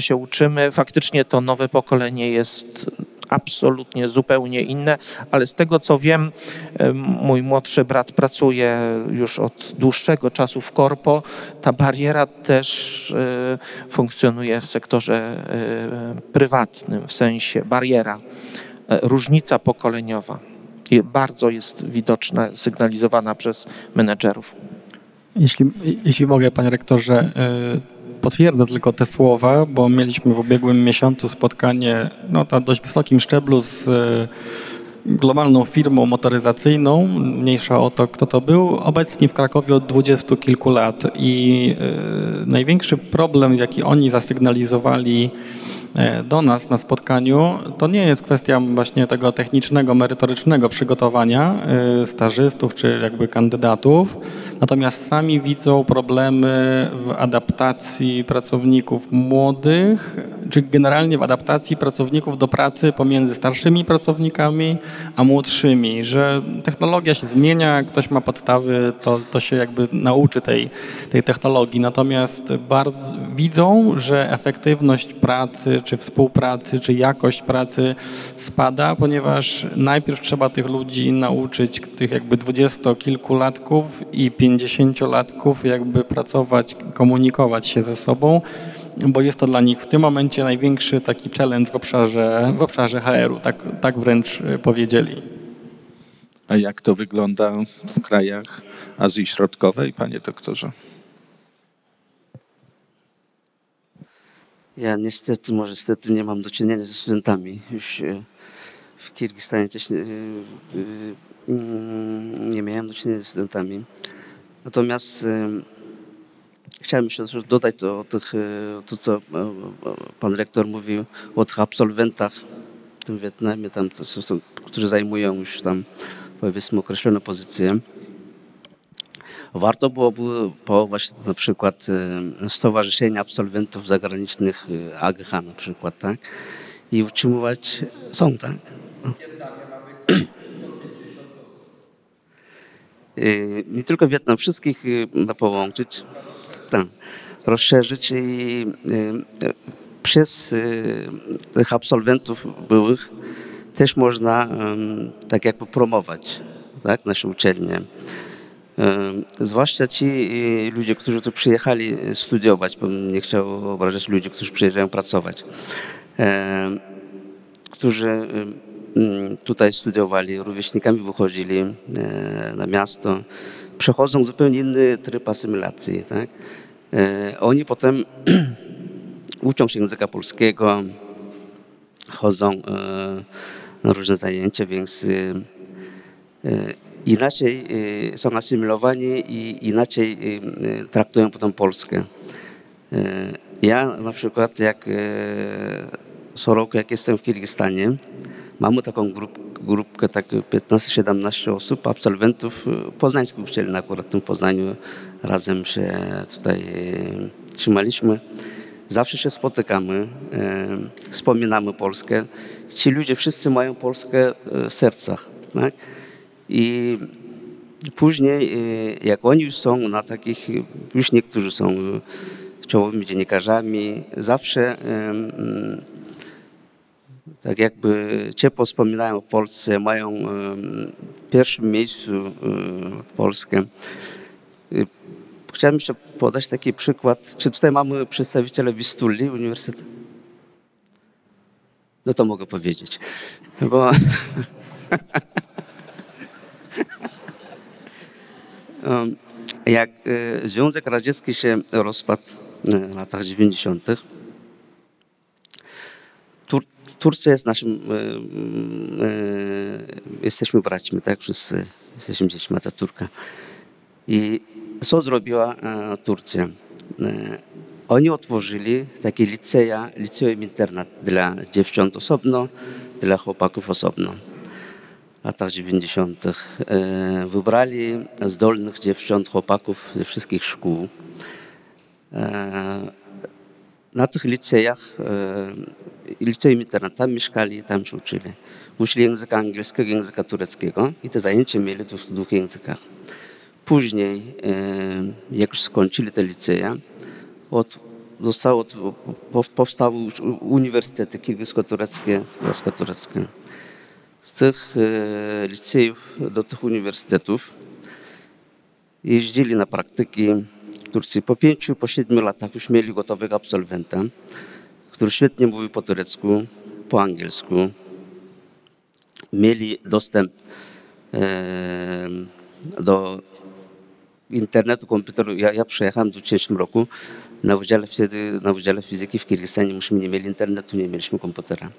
się uczymy. Faktycznie to nowe pokolenie jest absolutnie zupełnie inne, ale z tego co wiem, mój młodszy brat pracuje już od dłuższego czasu w korpo. Ta bariera też funkcjonuje w sektorze prywatnym, w sensie bariera, różnica pokoleniowa. I bardzo jest widoczna, sygnalizowana przez menedżerów. Jeśli mogę, panie rektorze, potwierdzę tylko te słowa, bo mieliśmy w ubiegłym miesiącu spotkanie na dość wysokim szczeblu z globalną firmą motoryzacyjną, mniejsza o to, kto to był, obecnie w Krakowie od 20 kilku lat i największy problem, jaki oni zasygnalizowali do nas na spotkaniu, to nie jest kwestia właśnie tego technicznego, merytorycznego przygotowania stażystów czy jakby kandydatów, natomiast sami widzą problemy w adaptacji pracowników młodych, czy generalnie w adaptacji pracowników do pracy pomiędzy starszymi pracownikami a młodszymi, że technologia się zmienia, jak ktoś ma podstawy, to się jakby nauczy tej technologii, natomiast bardzo widzą, że efektywność pracy, czy współpracy, czy jakość pracy spada, ponieważ najpierw trzeba tych ludzi nauczyć, tych jakby 20-kilkulatków i 50-latków jakby pracować, komunikować się ze sobą, bo jest to dla nich w tym momencie największy taki challenge w obszarze HR-u, tak wręcz powiedzieli. A jak to wygląda w krajach Azji Środkowej, panie doktorze? Ja niestety nie mam do czynienia ze studentami. Już w Kirgistanie też nie miałem do czynienia ze studentami. Natomiast chciałem jeszcze dodać to, co pan rektor mówił o tych absolwentach w tym Wietnamie, którzy zajmują już tam powiedzmy określone pozycje. Warto byłoby powołać na przykład Stowarzyszenie Absolwentów Zagranicznych AGH na przykład, tak? I utrzymywać tak? Nie tylko Wietnam, wszystkich połączyć, tak, rozszerzyć i przez tych absolwentów byłych też można tak jakby promować, tak, nasze uczelnie. Zwłaszcza ci ludzie, którzy tu przyjechali studiować, bo nie chciał obrażać ludzi, którzy przyjeżdżają pracować, którzy tutaj studiowali, rówieśnikami wychodzili na miasto, przechodzą zupełnie inny tryb asymilacji. Tak? Oni potem uczą się języka polskiego, chodzą na różne zajęcia, więc inaczej są asymilowani i inaczej traktują potem Polskę. Ja na przykład co roku, jak jestem w Kirgistanie, mamy taką grupkę, tak 15-17 osób, absolwentów poznańskiej uczelni, akurat w tym Poznaniu razem się tutaj trzymaliśmy. Zawsze się spotykamy, wspominamy Polskę. Ci ludzie wszyscy mają Polskę w sercach. Tak? I później, jak oni już są na takich, już niektórzy są czołowymi dziennikarzami, zawsze tak jakby ciepło wspominają o Polsce, mają w pierwszym miejscu Polskę. Chciałem jeszcze podać taki przykład. Czy tutaj mamy przedstawiciela Wistuli Uniwersytetu? No to mogę powiedzieć. Bo jak Związek Radziecki się rozpadł w latach 90., Turcja jest naszym, jesteśmy braćmi, tak? Wszyscy jesteśmy dziećmi Ataturka. I co zrobiła Turcja? Oni otworzyli takie liceum internat dla dziewcząt osobno, dla chłopaków osobno. W latach 90. Wybrali zdolnych dziewcząt, chłopaków ze wszystkich szkół. Na tych liceum internat, tam mieszkali, tam się uczyli. Uczyli języka angielskiego, języka tureckiego i te zajęcia mieli w dwóch językach. Później, jak już skończyli te licea, powstały uniwersytety kirgisko-tureckie, polsko-tureckie. Z tych liceów do tych uniwersytetów jeździli na praktyki w Turcji. Po 5, po 7 latach już mieli gotowego absolwenta, który świetnie mówił po turecku, po angielsku. Mieli dostęp do internetu, komputeru. Ja przyjechałem w 2000 roku na Wydziale Fizyki w Kirgistanie. Myśmy nie mieli internetu, nie mieliśmy komputera.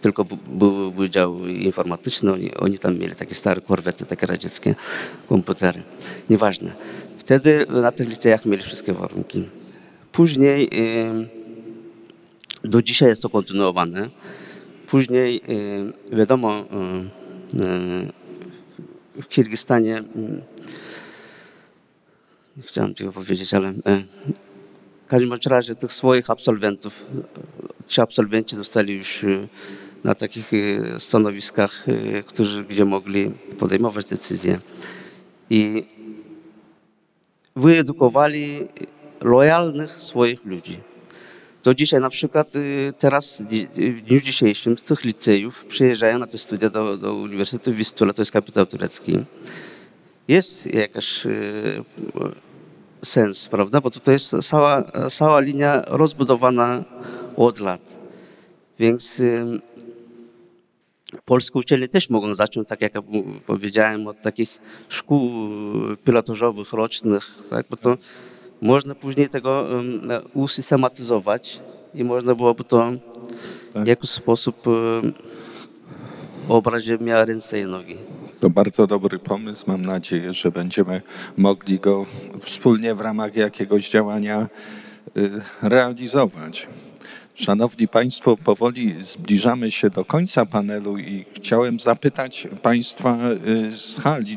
Tylko był wydział informatyczny, oni tam mieli takie stare korwety, takie radzieckie komputery. Nieważne. Wtedy na tych liceach mieli wszystkie warunki. Później, do dzisiaj jest to kontynuowane. Później, wiadomo, w Kirgistanie, nie chciałem tego powiedzieć, ale w każdym razie tych swoich absolwentów, ci absolwenci zostali już na takich stanowiskach, gdzie mogli podejmować decyzje. I wyedukowali lojalnych swoich ludzi. Do dzisiaj na przykład teraz, w dniu dzisiejszym z tych liceów przyjeżdżają na te studia do Uniwersytetu w Wistule, to jest kapitał turecki. Jest jakaś sens, prawda? Bo tutaj jest cała linia rozbudowana od lat. Więc polskie uczelnie też mogą zacząć, tak jak powiedziałem, od takich szkół pilotażowych, rocznych, tak? Bo to można później tego usystematyzować i można byłoby to w jakiś sposób obrać, żeby miała ręce i nogi. To bardzo dobry pomysł. Mam nadzieję, że będziemy mogli go wspólnie w ramach jakiegoś działania realizować. Szanowni Państwo, powoli zbliżamy się do końca panelu i chciałem zapytać Państwa z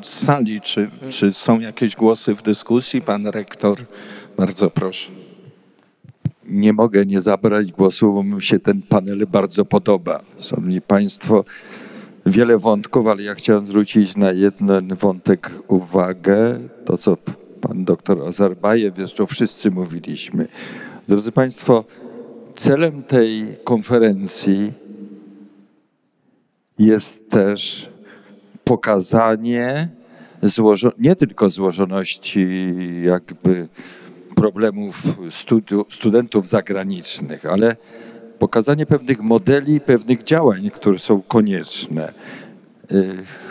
sali, czy są jakieś głosy w dyskusji? Pan rektor, bardzo proszę. Nie mogę nie zabrać głosu, bo mi się ten panel bardzo podoba. Szanowni Państwo, wiele wątków, ale ja chciałem zwrócić na jeden wątek uwagę. To, co pan doktor Ozarbajew, jeszcze wszyscy mówiliśmy. Drodzy Państwo, celem tej konferencji jest też pokazanie nie tylko złożoności jakby problemów studentów zagranicznych, ale pokazanie pewnych modeli, pewnych działań, które są konieczne.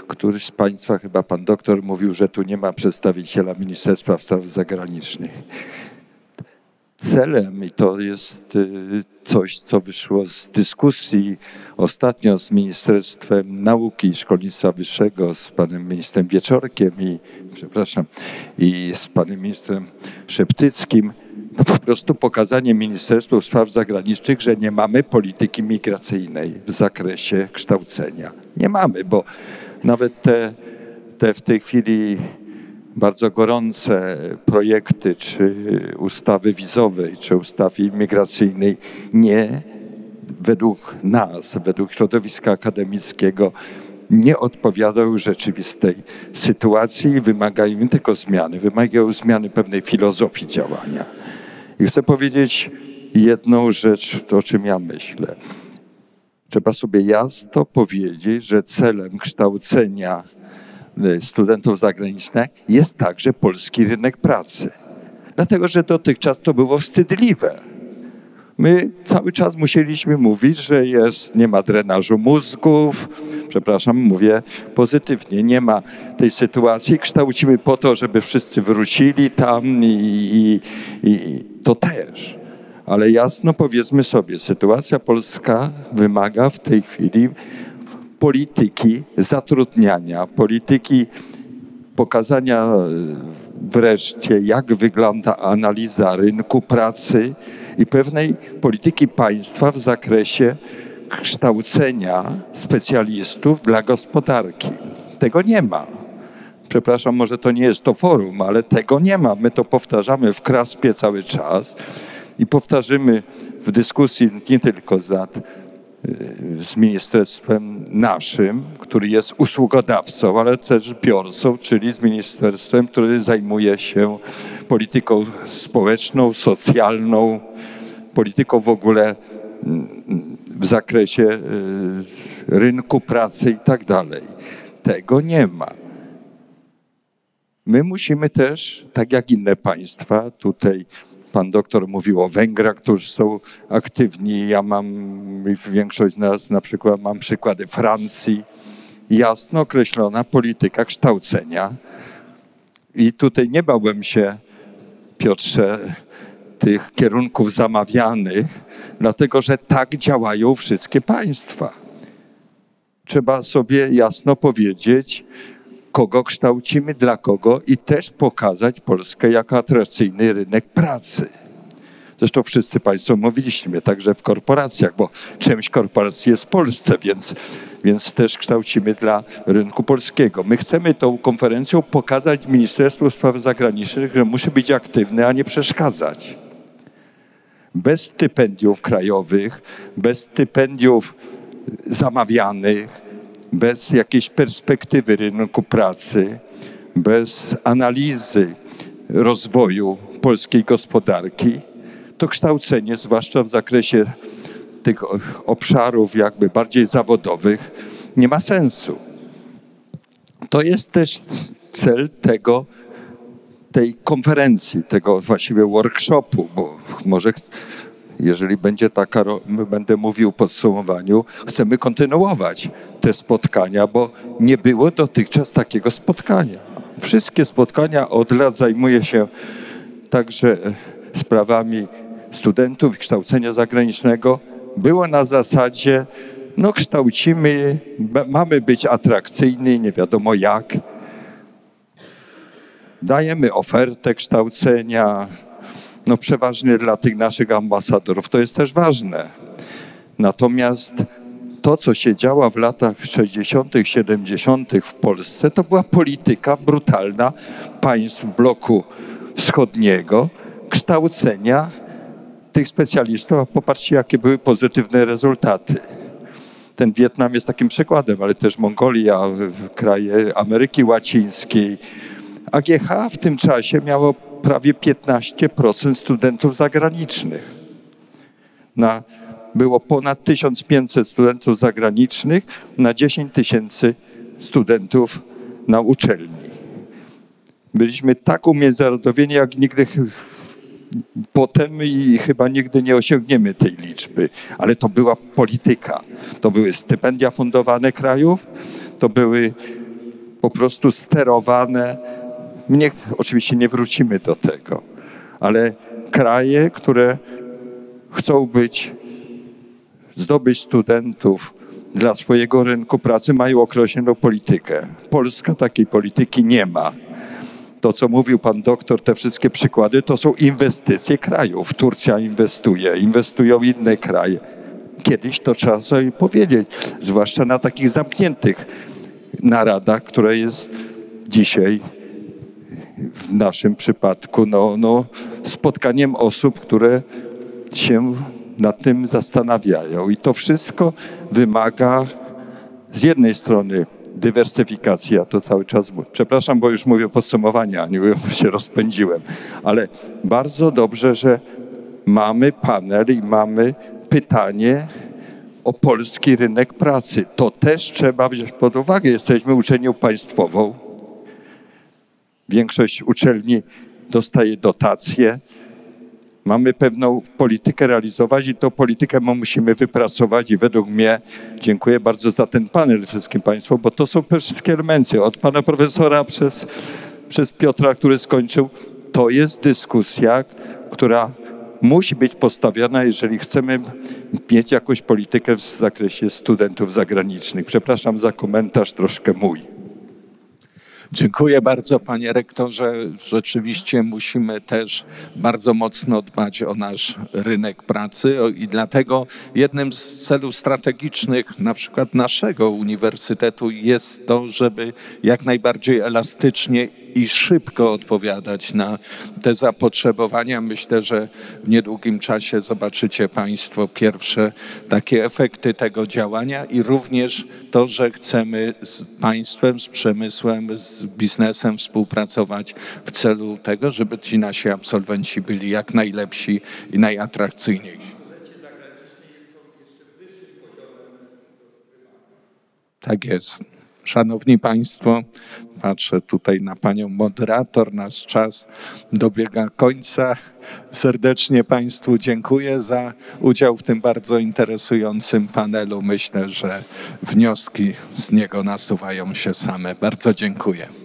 Któryś z Państwa, chyba pan doktor, mówił, że tu nie ma przedstawiciela Ministerstwa Spraw Zagranicznych. Celem, i to jest coś, co wyszło z dyskusji ostatnio z Ministerstwem Nauki i Szkolnictwa Wyższego, z panem ministrem Wieczorkiem i z panem ministrem Szeptyckim, no po prostu pokazanie Ministerstwu Spraw Zagranicznych, że nie mamy polityki migracyjnej w zakresie kształcenia. Nie mamy, bo nawet te w tej chwili bardzo gorące projekty, czy ustawy wizowej, czy ustawy imigracyjnej nie, według nas, według środowiska akademickiego, nie odpowiadają rzeczywistej sytuacji i wymagają nie tylko zmiany, wymagają zmiany pewnej filozofii działania. I chcę powiedzieć jedną rzecz, o czym ja myślę. Trzeba sobie jasno powiedzieć, że celem kształcenia studentów zagranicznych jest także polski rynek pracy. Dlatego, że dotychczas to było wstydliwe. My cały czas musieliśmy mówić, że nie ma drenażu mózgów, mówię pozytywnie, nie ma tej sytuacji. Kształcimy po to, żeby wszyscy wrócili tam i to też. Ale jasno powiedzmy sobie, sytuacja polska wymaga w tej chwili polityki zatrudniania, polityki pokazania wreszcie, jak wygląda analiza rynku pracy i pewnej polityki państwa w zakresie kształcenia specjalistów dla gospodarki. Tego nie ma. Przepraszam, może to nie jest to forum, ale tego nie ma. My to powtarzamy w KRASP-ie cały czas i powtarzymy w dyskusji nie tylko z ministerstwem naszym, który jest usługodawcą, ale też biorcą, czyli z ministerstwem, które zajmuje się polityką społeczną, socjalną, polityką w ogóle w zakresie rynku pracy i tak dalej. Tego nie ma. My musimy też, tak jak inne państwa, tutaj pan doktor mówił o Węgrach, którzy są aktywni. Ja większość z nas na przykład mam przykłady Francji. Jasno określona polityka kształcenia. I tutaj nie bałbym się, Piotrze, tych kierunków zamawianych, dlatego że tak działają wszystkie państwa. Trzeba sobie jasno powiedzieć, kogo kształcimy, dla kogo i też pokazać Polskę jako atrakcyjny rynek pracy. Zresztą wszyscy państwo mówiliśmy, także w korporacjach, bo część korporacji jest w Polsce, więc też kształcimy dla rynku polskiego. My chcemy tą konferencją pokazać Ministerstwu Spraw Zagranicznych, że musi być aktywne, a nie przeszkadzać. Bez stypendiów krajowych, bez stypendiów zamawianych, bez jakiejś perspektywy rynku pracy, bez analizy rozwoju polskiej gospodarki, to kształcenie, zwłaszcza w zakresie tych obszarów jakby bardziej zawodowych, nie ma sensu. To jest też cel tej konferencji, tego właściwie workshopu, bo może jeżeli będzie będę mówił w podsumowaniu, chcemy kontynuować te spotkania, bo nie było dotychczas takiego spotkania. Wszystkie spotkania od lat zajmuję się także sprawami studentów i kształcenia zagranicznego. Było na zasadzie, no kształcimy, mamy być atrakcyjni, nie wiadomo jak. Dajemy ofertę kształcenia, no przeważnie dla tych naszych ambasadorów, to jest też ważne. Natomiast to, co się działo w latach 60., 70. w Polsce, to była polityka brutalna państw bloku wschodniego, kształcenia tych specjalistów, a popatrzcie, jakie były pozytywne rezultaty. Ten Wietnam jest takim przykładem, ale też Mongolia, kraje Ameryki Łacińskiej. AGH w tym czasie miało prawie 15% studentów zagranicznych. Było ponad 1500 studentów zagranicznych na 10 000 studentów na uczelni. Byliśmy tak umiędzynarodowieni, jak nigdy potem i chyba nigdy nie osiągniemy tej liczby. Ale to była polityka. To były stypendia fundowane krajów, to były po prostu sterowane. Oczywiście nie wrócimy do tego, ale kraje, które chcą zdobyć studentów dla swojego rynku pracy, mają określoną politykę. Polska takiej polityki nie ma. To, co mówił pan doktor, te wszystkie przykłady, to są inwestycje krajów. Turcja inwestuje, inwestują inne kraje. Kiedyś to trzeba sobie powiedzieć, zwłaszcza na takich zamkniętych naradach, które jest dzisiaj w naszym przypadku spotkaniem osób, które się nad tym zastanawiają. I to wszystko wymaga z jednej strony dywersyfikacji, ja to cały czas, przepraszam, bo już mówię podsumowanie, a nie się rozpędziłem, ale bardzo dobrze, że mamy panel i mamy pytanie o polski rynek pracy. To też trzeba wziąć pod uwagę. Jesteśmy uczelnią państwową. Większość uczelni dostaje dotacje. Mamy pewną politykę realizować i tą politykę musimy wypracować i według mnie, dziękuję bardzo za ten panel wszystkim państwu, bo to są wszystkie elementy, od pana profesora przez Piotra, który skończył, to jest dyskusja, która musi być postawiona, jeżeli chcemy mieć jakąś politykę w zakresie studentów zagranicznych. Przepraszam za komentarz troszkę mój. Dziękuję bardzo, panie rektorze. Rzeczywiście musimy też bardzo mocno dbać o nasz rynek pracy i dlatego jednym z celów strategicznych na przykład naszego uniwersytetu jest to, żeby jak najbardziej elastycznie i szybko odpowiadać na te zapotrzebowania. Myślę, że w niedługim czasie zobaczycie państwo pierwsze takie efekty tego działania i również to, że chcemy z państwem, z przemysłem, z biznesem współpracować w celu tego, żeby ci nasi absolwenci byli jak najlepsi i najatrakcyjniejsi. Tak jest. Szanowni Państwo, patrzę tutaj na panią moderator, nasz czas dobiega końca. Serdecznie Państwu dziękuję za udział w tym bardzo interesującym panelu. Myślę, że wnioski z niego nasuwają się same. Bardzo dziękuję.